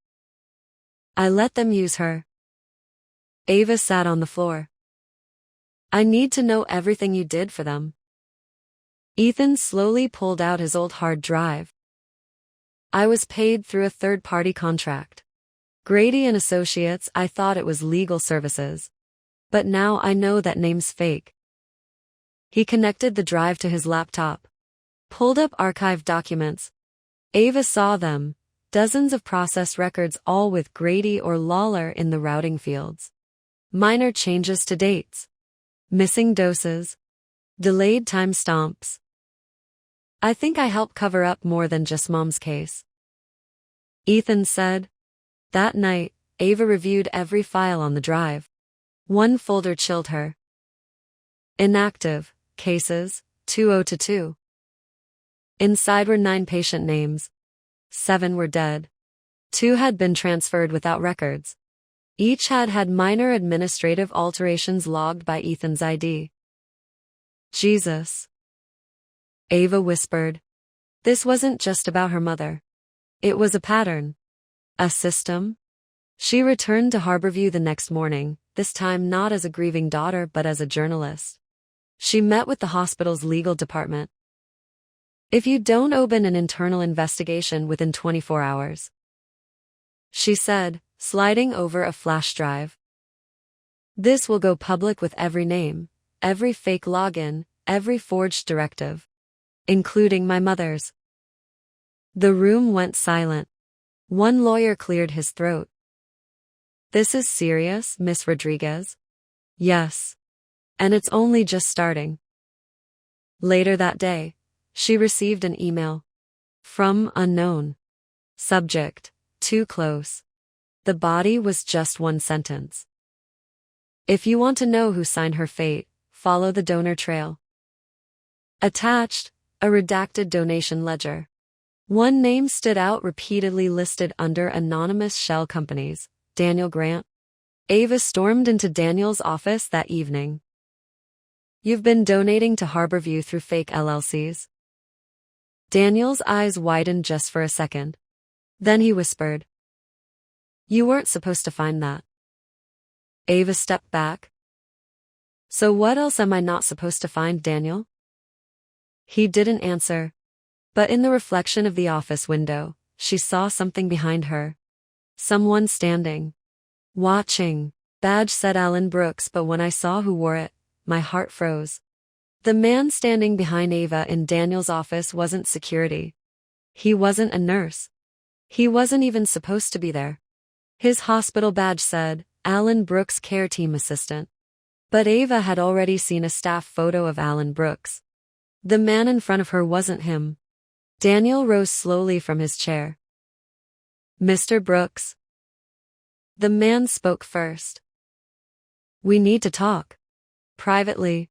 "I let them use her." Ava sat on the floor. "I need to know everything you did for them." Ethan slowly pulled out his old hard drive. "I was paid through a third-party contract. Grady and Associates. I thought it was legal services. But now I know that name's fake." He connected the drive to his laptop. Pulled up archived documents. Ava saw them, dozens of process records all with Grady or Lawler in the routing fields. Minor changes to dates. Missing doses. Delayed timestamps. "I think I helped cover up more than just Mom's case," Ethan said. That night, Ava reviewed every file on the drive. One folder chilled her. Inactive cases, 2022. Inside were 9 patient names. 7 were dead. 2 had been transferred without records. Each had minor administrative alterations logged by Ethan's ID. "Jesus," Ava whispered. This wasn't just about her mother. It was a pattern. A system. She returned to Harborview the next morning, this time not as a grieving daughter but as a journalist. She met with the hospital's legal department. "If you don't open an internal investigation within 24 hours," she said, sliding over a flash drive, "this will go public with every name, every fake login, every forged directive. Including my mother's." The room went silent. One lawyer cleared his throat. "This is serious, Miss Rodriguez?" "Yes. And it's only just starting." Later that day, she received an email. From unknown. Subject, too close. The body was just one sentence. "If you want to know who signed her fate, follow the donor trail." Attached, a redacted donation ledger. One name stood out repeatedly listed under anonymous shell companies, Daniel Grant. Ava stormed into Daniel's office that evening. "You've been donating to Harborview through fake LLCs." Daniel's eyes widened just for a second. Then he whispered, "You weren't supposed to find that." Ava stepped back. "So what else am I not supposed to find, Daniel?" He didn't answer. But in the reflection of the office window, she saw something behind her. Someone standing. Watching. Badge said Alan Brooks, but when I saw who wore it, my heart froze. The man standing behind Ava in Daniel's office wasn't security. He wasn't a nurse. He wasn't even supposed to be there. His hospital badge said, Alan Brooks Care Team Assistant. But Ava had already seen a staff photo of Alan Brooks. The man in front of her wasn't him. Daniel rose slowly from his chair. "Mr. Brooks." The man spoke first. "We need to talk. Privately."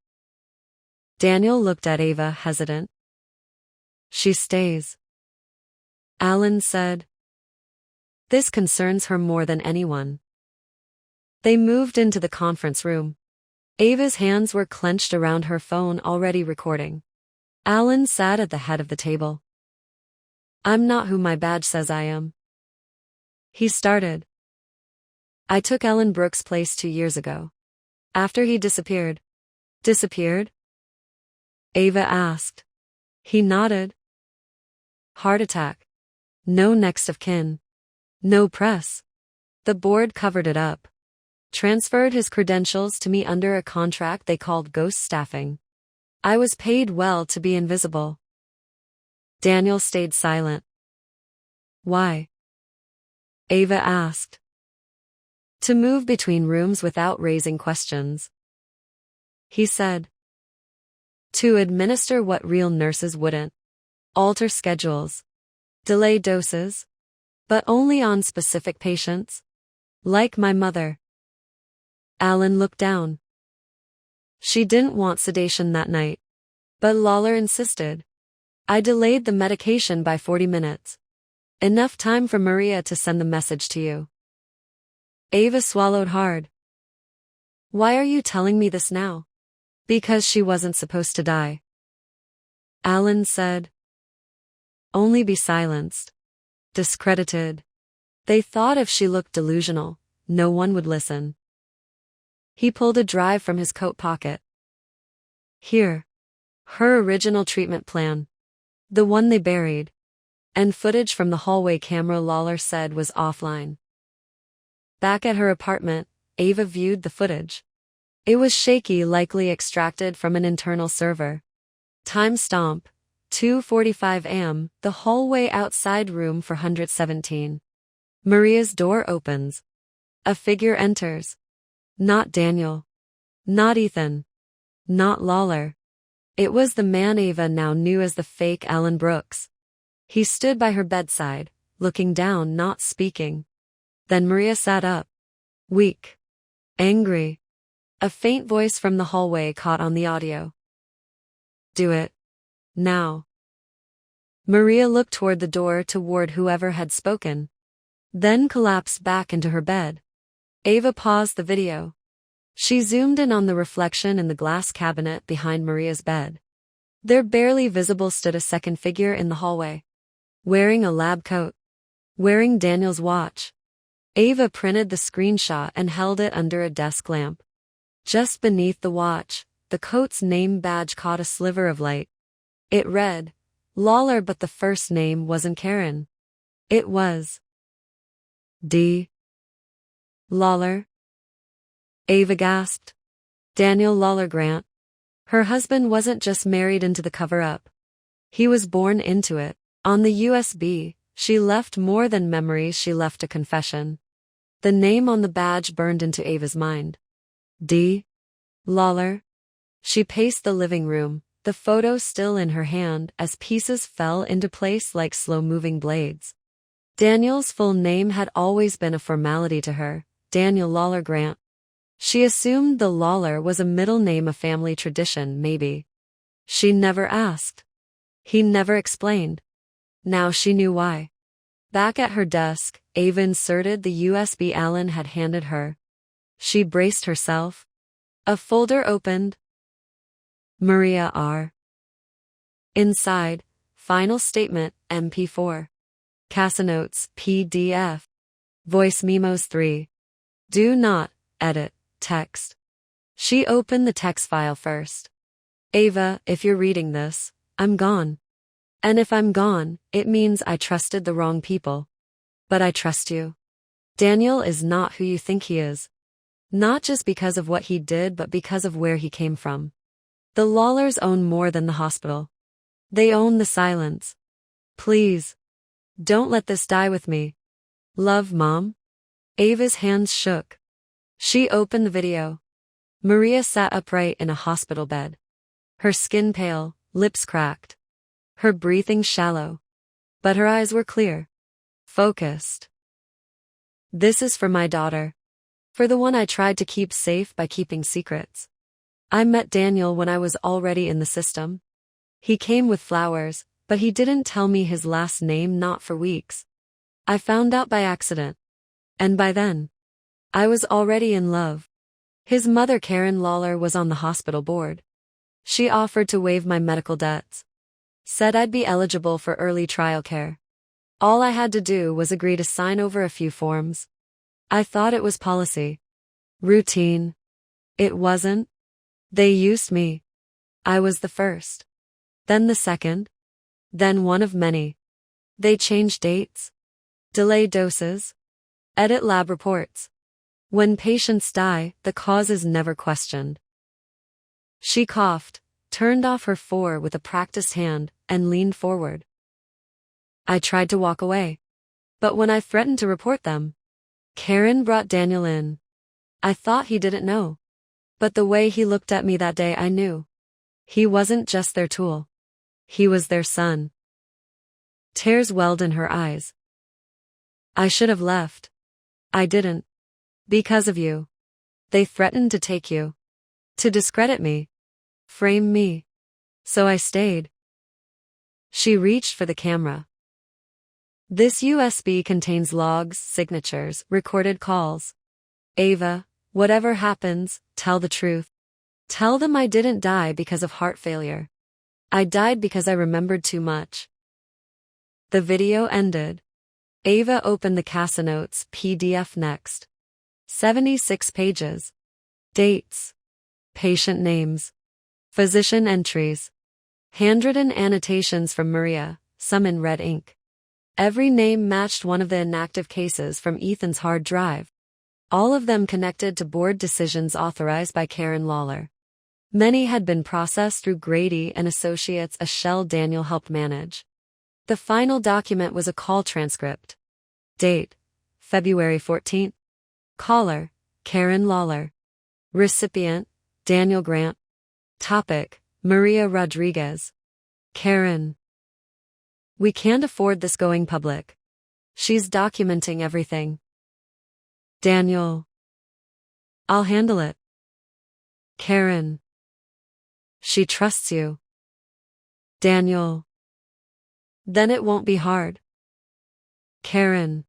Daniel looked at Ava, hesitant. She stays. Alan said. This concerns her more than anyone. They moved into the conference room. Ava's hands were clenched around her phone, already recording. Alan sat at the head of the table. I'm not who my badge says I am. He started. I took Ellen Brooks' place 2 years ago. After he disappeared. Disappeared? Ava asked. He nodded. Heart attack. No next of kin. No press. The board covered it up. Transferred his credentials to me under a contract they called ghost staffing. I was paid well to be invisible. Daniel stayed silent. Why? Ava asked. To move between rooms without raising questions. He said. To administer what real nurses wouldn't. Alter schedules. Delay doses. But only on specific patients. Like my mother. Alan looked down. She didn't want sedation that night. But Lawler insisted. I delayed the medication by 40 minutes. Enough time for Maria to send the message to you. Ava swallowed hard. Why are you telling me this now? Because she wasn't supposed to die. Alan said. Only be silenced. Discredited. They thought if she looked delusional, no one would listen. He pulled a drive from his coat pocket. Here. Her original treatment plan. The one they buried. And footage from the hallway camera Lawler said was offline. Back at her apartment, Ava viewed the footage. It was shaky, likely extracted from an internal server. Timestamp, 2:45 am, the hallway outside room 417. Maria's door opens. A figure enters. Not Daniel. Not Ethan. Not Lawler. It was the man Ava now knew as the fake Alan Brooks. He stood by her bedside, looking down, not speaking. Then Maria sat up. Weak. Angry. A faint voice from the hallway caught on the audio. Do it. Now. Maria looked toward the door toward whoever had spoken. Then collapsed back into her bed. Ava paused the video. She zoomed in on the reflection in the glass cabinet behind Maria's bed. There barely visible stood a second figure in the hallway. Wearing a lab coat. Wearing Daniel's watch. Ava printed the screenshot and held it under a desk lamp. Just beneath the watch, the coat's name badge caught a sliver of light. It read, Lawler, but the first name wasn't Karen. It was D. Lawler. Ava gasped. Daniel Lawler Grant. Her husband wasn't just married into the cover-up. He was born into it. On the USB, she left more than memories, she left a confession. The name on the badge burned into Ava's mind. D. Lawler. She paced the living room, the photo still in her hand as pieces fell into place like slow-moving blades. Daniel's full name had always been a formality to her, Daniel Lawler Grant. She assumed the Lawler was a middle name, a family tradition, maybe. She never asked. He never explained. Now she knew why. Back at her desk, Ava inserted the USB Alan had handed her. She braced herself. A folder opened. Maria R. Inside, final statement, MP4. Casinotes, PDF. Voice memos 3. Do not edit text. She opened the text file first. Ava, if you're reading this, I'm gone. And if I'm gone, it means I trusted the wrong people. But I trust you. Daniel is not who you think he is. Not just because of what he did, but because of where he came from. The Lawlers own more than the hospital. They own the silence. Please. Don't let this die with me. Love, Mom. Ava's hands shook. She opened the video. Maria sat upright in a hospital bed. Her skin pale, lips cracked. Her breathing shallow. But her eyes were clear. Focused. This is for my daughter. For the one I tried to keep safe by keeping secrets. I met Daniel when I was already in the system. He came with flowers, but he didn't tell me his last name not for weeks. I found out by accident. And by then, I was already in love. His mother Karen Lawler was on the hospital board. She offered to waive my medical debts. Said I'd be eligible for early trial care. All I had to do was agree to sign over a few forms. I thought it was policy. Routine. It wasn't. They used me. I was the first. Then the second. Then one of many. They changed dates. Delay doses. Edit lab reports. When patients die, the cause is never questioned. She coughed, turned off her four with a practiced hand, and leaned forward. I tried to walk away. But when I threatened to report them, Karen brought Daniel in. I thought he didn't know. But the way he looked at me that day, I knew. He wasn't just their tool. He was their son. Tears welled in her eyes. I should have left. I didn't. Because of you. They threatened to take you. To discredit me. Frame me. So I stayed. She reached for the camera. This USB contains logs, signatures, recorded calls. Ava, whatever happens, tell the truth. Tell them I didn't die because of heart failure. I died because I remembered too much. The video ended. Ava opened the CASA Notes PDF next. 76 pages. Dates. Patient names. Physician entries. Handwritten annotations from Maria, some in red ink. Every name matched one of the inactive cases from Ethan's hard drive. All of them connected to board decisions authorized by Karen Lawler. Many had been processed through Grady and Associates, a shell Daniel helped manage. The final document was a call transcript. Date: February 14th. Caller: Karen Lawler. Recipient: Daniel Grant. Topic: Maria Rodriguez. Karen. We can't afford this going public. She's documenting everything. Daniel. I'll handle it. Karen. She trusts you. Daniel. Then it won't be hard. Karen.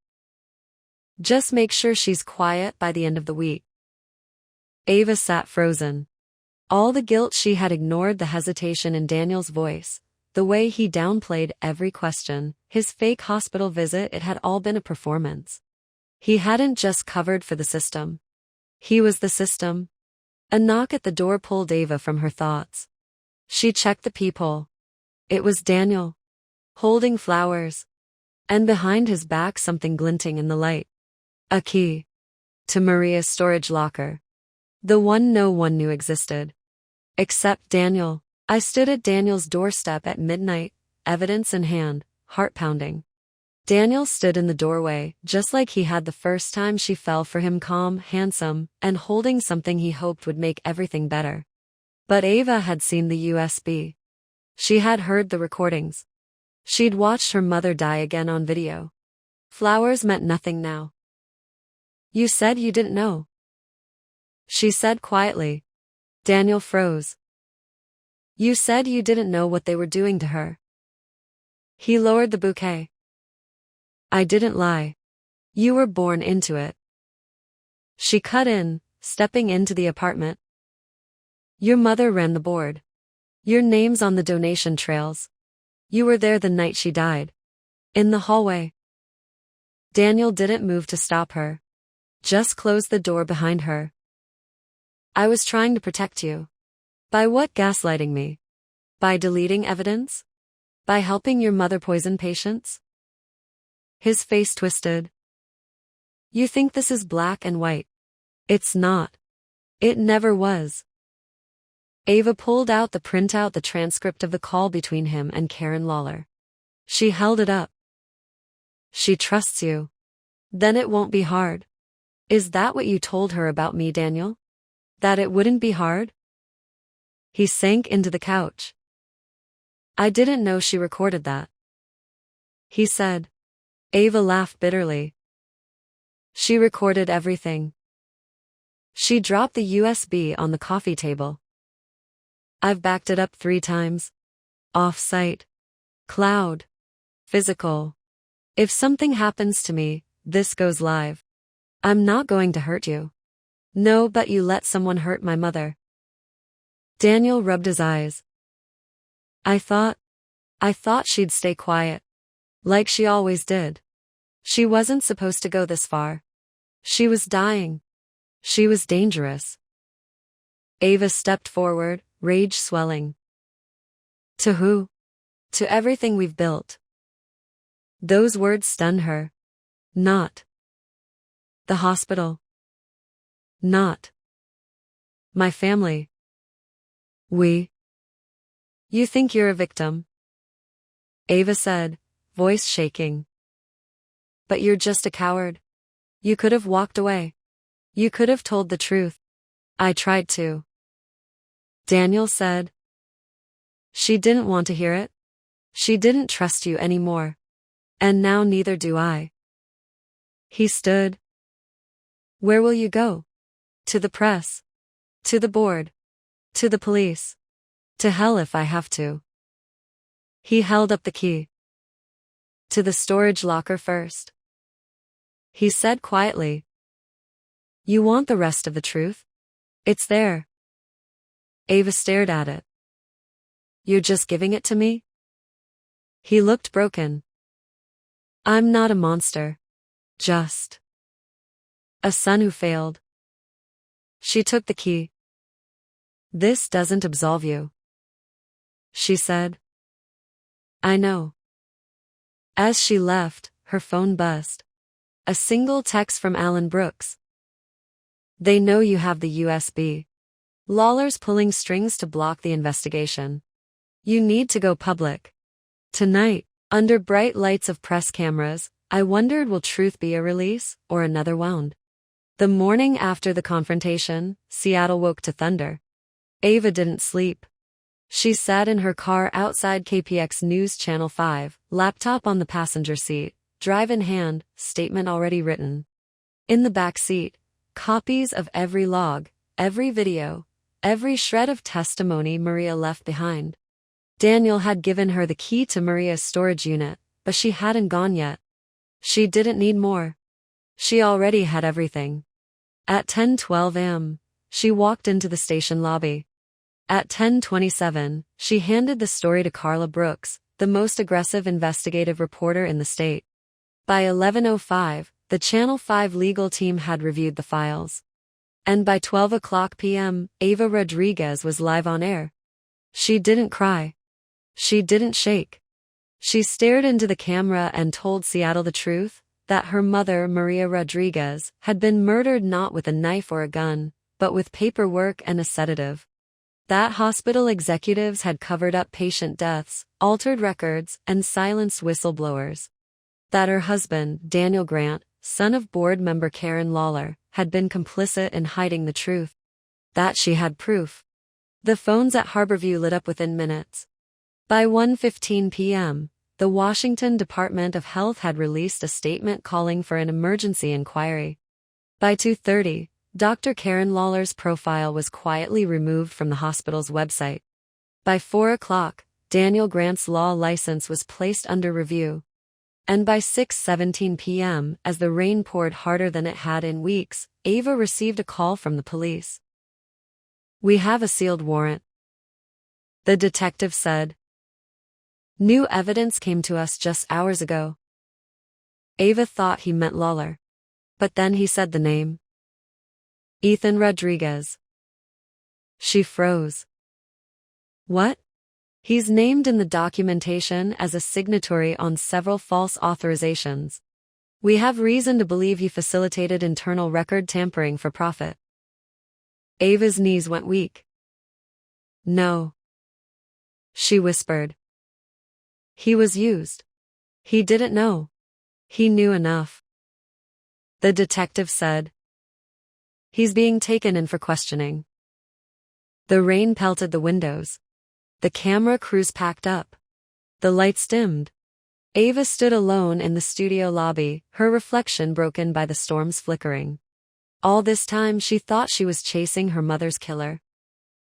Just make sure she's quiet by the end of the week. Ava sat frozen. All the guilt she had ignored, the hesitation in Daniel's voice, the way he downplayed every question, his fake hospital visit, it had all been a performance. He hadn't just covered for the system. He was the system. A knock at the door pulled Ava from her thoughts. She checked the peephole. It was Daniel. Holding flowers. And behind his back something glinting in the light. A key. To Maria's storage locker. The one no one knew existed. Except Daniel. I stood at Daniel's doorstep at midnight, evidence in hand, heart pounding. Daniel stood in the doorway, just like he had the first time she fell for him, calm, handsome, and holding something he hoped would make everything better. But Ava had seen the USB. She had heard the recordings. She'd watched her mother die again on video. Flowers meant nothing now. You said you didn't know. She said quietly. Daniel froze. You said you didn't know what they were doing to her. He lowered the bouquet. I didn't lie. You were born into it. She cut in, stepping into the apartment. Your mother ran the board. Your name's on the donation trails. You were there the night she died. In the hallway. Daniel didn't move to stop her. Just closed the door behind her. I was trying to protect you. By what? Gaslighting me? By deleting evidence? By helping your mother poison patients? His face twisted. You think this is black and white. It's not. It never was. Ava pulled out the printout, the transcript of the call between him and Karen Lawler. She held it up. She trusts you. Then it won't be hard. Is that what you told her about me, Daniel? That it wouldn't be hard? He sank into the couch. I didn't know she recorded that. He said. Ava laughed bitterly. She recorded everything. She dropped the USB on the coffee table. I've backed it up 3 times. Off-site. Cloud. Physical. If something happens to me, this goes live. I'm not going to hurt you. No, but you let someone hurt my mother. Daniel rubbed his eyes. I thought she'd stay quiet. Like she always did. She wasn't supposed to go this far. She was dying. She was dangerous. Ava stepped forward, rage swelling. To who? To everything we've built. Those words stunned her. Not. The hospital. Not. My family. We. You think you're a victim? Ava said, voice shaking. But you're just a coward. You could have walked away. You could have told the truth. I tried to. Daniel said. She didn't want to hear it. She didn't trust you anymore. And now neither do I. He stood. Where will you go? To the press. To the board. To the police. To hell if I have to. He held up the key. To the storage locker first. He said quietly. You want the rest of the truth? It's there. Ava stared at it. You're just giving it to me? He looked broken. I'm not a monster. Just a son who failed. She took the key. This doesn't absolve you, she said. I know. As she left, her phone buzzed. A single text from Alan Brooks. They know you have the USB. Lawler's pulling strings to block the investigation. You need to go public. Tonight, under bright lights of press cameras, I wondered, will truth be a release or another wound? The morning after the confrontation, Seattle woke to thunder. Ava didn't sleep. She sat in her car outside KPX News Channel 5, laptop on the passenger seat, drive in hand, statement already written. In the back seat, copies of every log, every video, every shred of testimony Maria left behind. Daniel had given her the key to Maria's storage unit, but she hadn't gone yet. She didn't need more. She already had everything. At 10:12 a.m., she walked into the station lobby. At 10:27, she handed the story to Carla Brooks, the most aggressive investigative reporter in the state. By 11:05, the Channel 5 legal team had reviewed the files. And by 12 p.m., Ava Rodriguez was live on air. She didn't cry. She didn't shake. She stared into the camera and told Seattle the truth, that her mother, Maria Rodriguez, had been murdered not with a knife or a gun, but with paperwork and a sedative. That hospital executives had covered up patient deaths, altered records, and silenced whistleblowers. That her husband, Daniel Grant, son of board member Karen Lawler, had been complicit in hiding the truth. That she had proof. The phones at Harborview lit up within minutes. By 1:15 p.m., the Washington Department of Health had released a statement calling for an emergency inquiry. By 2:30, Dr. Karen Lawler's profile was quietly removed from the hospital's website. By 4 o'clock, Daniel Grant's law license was placed under review. And by 6:17 p.m., as the rain poured harder than it had in weeks, Ava received a call from the police. We have a sealed warrant, the detective said. New evidence came to us just hours ago. Ava thought he meant Lawler. But then he said the name. Ethan Rodriguez. She froze. What? He's named in the documentation as a signatory on several false authorizations. We have reason to believe he facilitated internal record tampering for profit. Ava's knees went weak. No. She whispered. He was used. He didn't know. He knew enough. The detective said. He's being taken in for questioning. The rain pelted the windows. The camera crews packed up. The lights dimmed. Ava stood alone in the studio lobby, her reflection broken by the storm's flickering. All this time she thought she was chasing her mother's killer.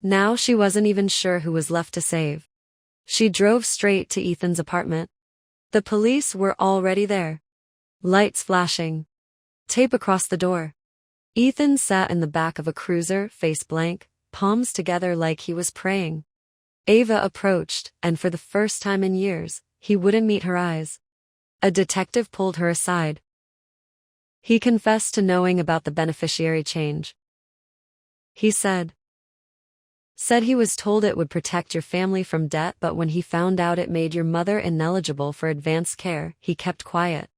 Now she wasn't even sure who was left to save. She drove straight to Ethan's apartment. The police were already there. Lights flashing. Tape across the door. Ethan sat in the back of a cruiser, face blank, palms together like he was praying. Ava approached, and for the first time in years, he wouldn't meet her eyes. A detective pulled her aside. He confessed to knowing about the beneficiary change. He said he was told it would protect your family from debt, but when he found out it made your mother ineligible for advanced care, he kept quiet.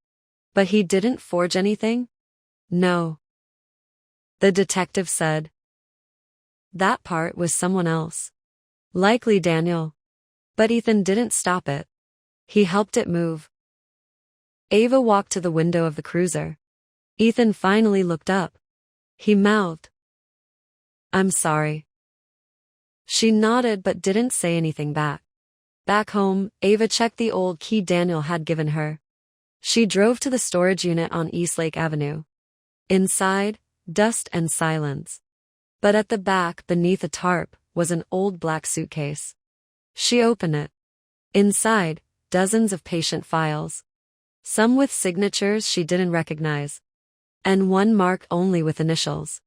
But he didn't forge anything? No. The detective said. That part was someone else. Likely Daniel. But Ethan didn't stop it. He helped it move. Ava walked to the window of the cruiser. Ethan finally looked up. He mouthed, "I'm sorry." She nodded but didn't say anything back. Back home, Ava checked the old key Daniel had given her. She drove to the storage unit on Eastlake Avenue. Inside, dust and silence. But at the back, beneath a tarp, was an old black suitcase. She opened it. Inside, dozens of patient files. Some with signatures she didn't recognize. And one marked only with initials.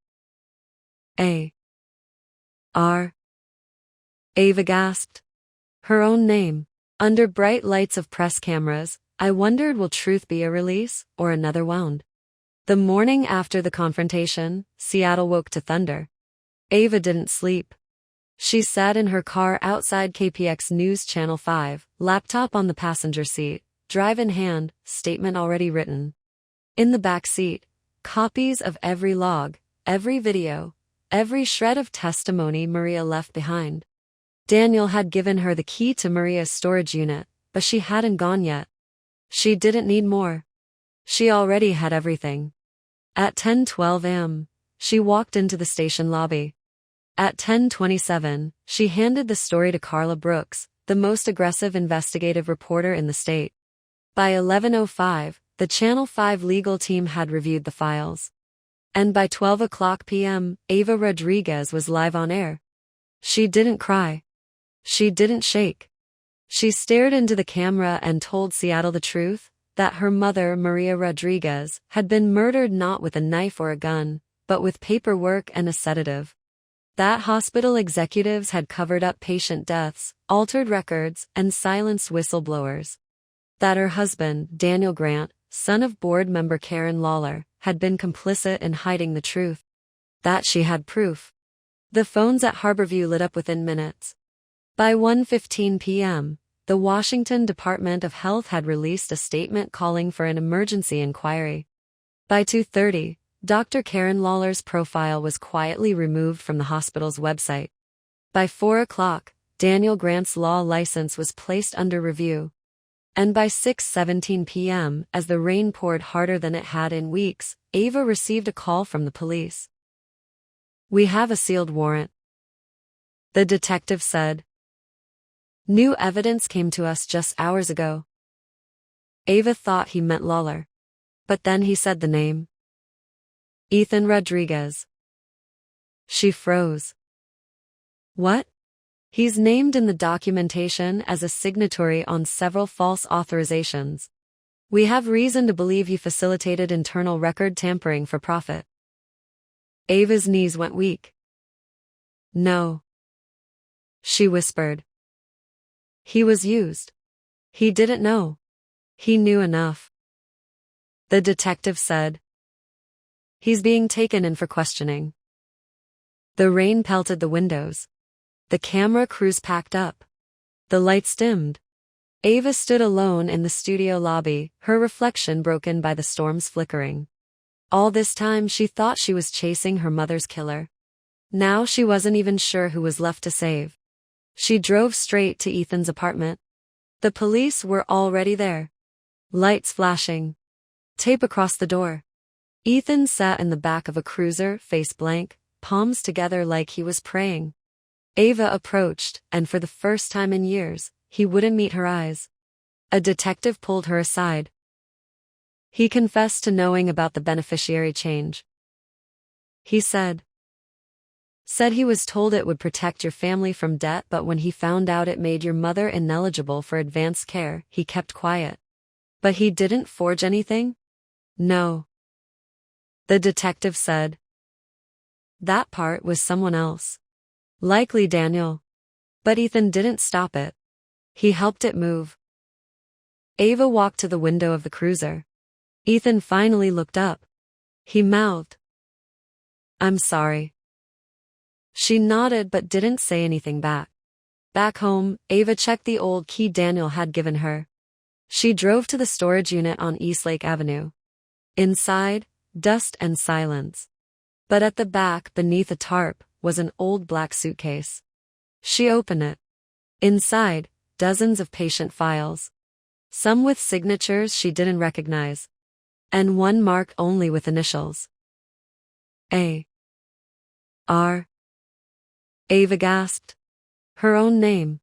A. R. Ava gasped. Her own name. Under bright lights of press cameras, I wondered, will truth be a release, or another wound? The morning after the confrontation, Seattle woke to thunder. Ava didn't sleep. She sat in her car outside KPX News Channel 5, laptop on the passenger seat, drive in hand, statement already written. In the back seat, copies of every log, every video, every shred of testimony Maria left behind. Daniel had given her the key to Maria's storage unit, but she hadn't gone yet. She didn't need more. She already had everything. At 10:12 a.m., she walked into the station lobby. At 10:27, she handed the story to Carla Brooks, the most aggressive investigative reporter in the state. By 11:05, the Channel 5 legal team had reviewed the files. And by 12 p.m., Ava Rodriguez was live on air. She didn't cry. She didn't shake. She stared into the camera and told Seattle the truth, that her mother, Maria Rodriguez, had been murdered not with a knife or a gun, but with paperwork and a sedative. That hospital executives had covered up patient deaths, altered records, and silenced whistleblowers. That her husband, Daniel Grant, son of board member Karen Lawler, had been complicit in hiding the truth. That she had proof. The phones at Harborview lit up within minutes. By 1:15 p.m., the Washington Department of Health had released a statement calling for an emergency inquiry. By 2:30, Dr. Karen Lawler's profile was quietly removed from the hospital's website. By 4 o'clock, Daniel Grant's law license was placed under review. And by 6:17 p.m., as the rain poured harder than it had in weeks, Ava received a call from the police. "We have a sealed warrant," the detective said. "New evidence came to us just hours ago." Ava thought he meant Lawler. But then he said the name. Ethan Rodriguez. She froze. What? He's named in the documentation as a signatory on several false authorizations. We have reason to believe he facilitated internal record tampering for profit. Ava's knees went weak. No. She whispered. He was used. He didn't know. He knew enough. The detective said. He's being taken in for questioning. The rain pelted the windows. The camera crews packed up. The lights dimmed. Ava stood alone in the studio lobby, her reflection broken by the storm's flickering. All this time she thought she was chasing her mother's killer. Now she wasn't even sure who was left to save. She drove straight to Ethan's apartment. The police were already there. Lights flashing. Tape across the door. Ethan sat in the back of a cruiser, face blank, palms together like he was praying. Ava approached, and for the first time in years, he wouldn't meet her eyes. A detective pulled her aside. He confessed to knowing about the beneficiary change. He said Said he was told it would protect your family from debt, but when he found out it made your mother ineligible for advanced care, he kept quiet. But he didn't forge anything? No. The detective said. That part was someone else. Likely Daniel. But Ethan didn't stop it. He helped it move. Ava walked to the window of the cruiser. Ethan finally looked up. He mouthed, "I'm sorry." She nodded but didn't say anything back. Back home, Ava checked the old key Daniel had given her. She drove to the storage unit on Eastlake Avenue. Inside, dust and silence. But at the back, beneath a tarp, was an old black suitcase. She opened it. Inside, dozens of patient files. Some with signatures she didn't recognize. And one mark only with initials. A. R. Ava gasped. Her own name.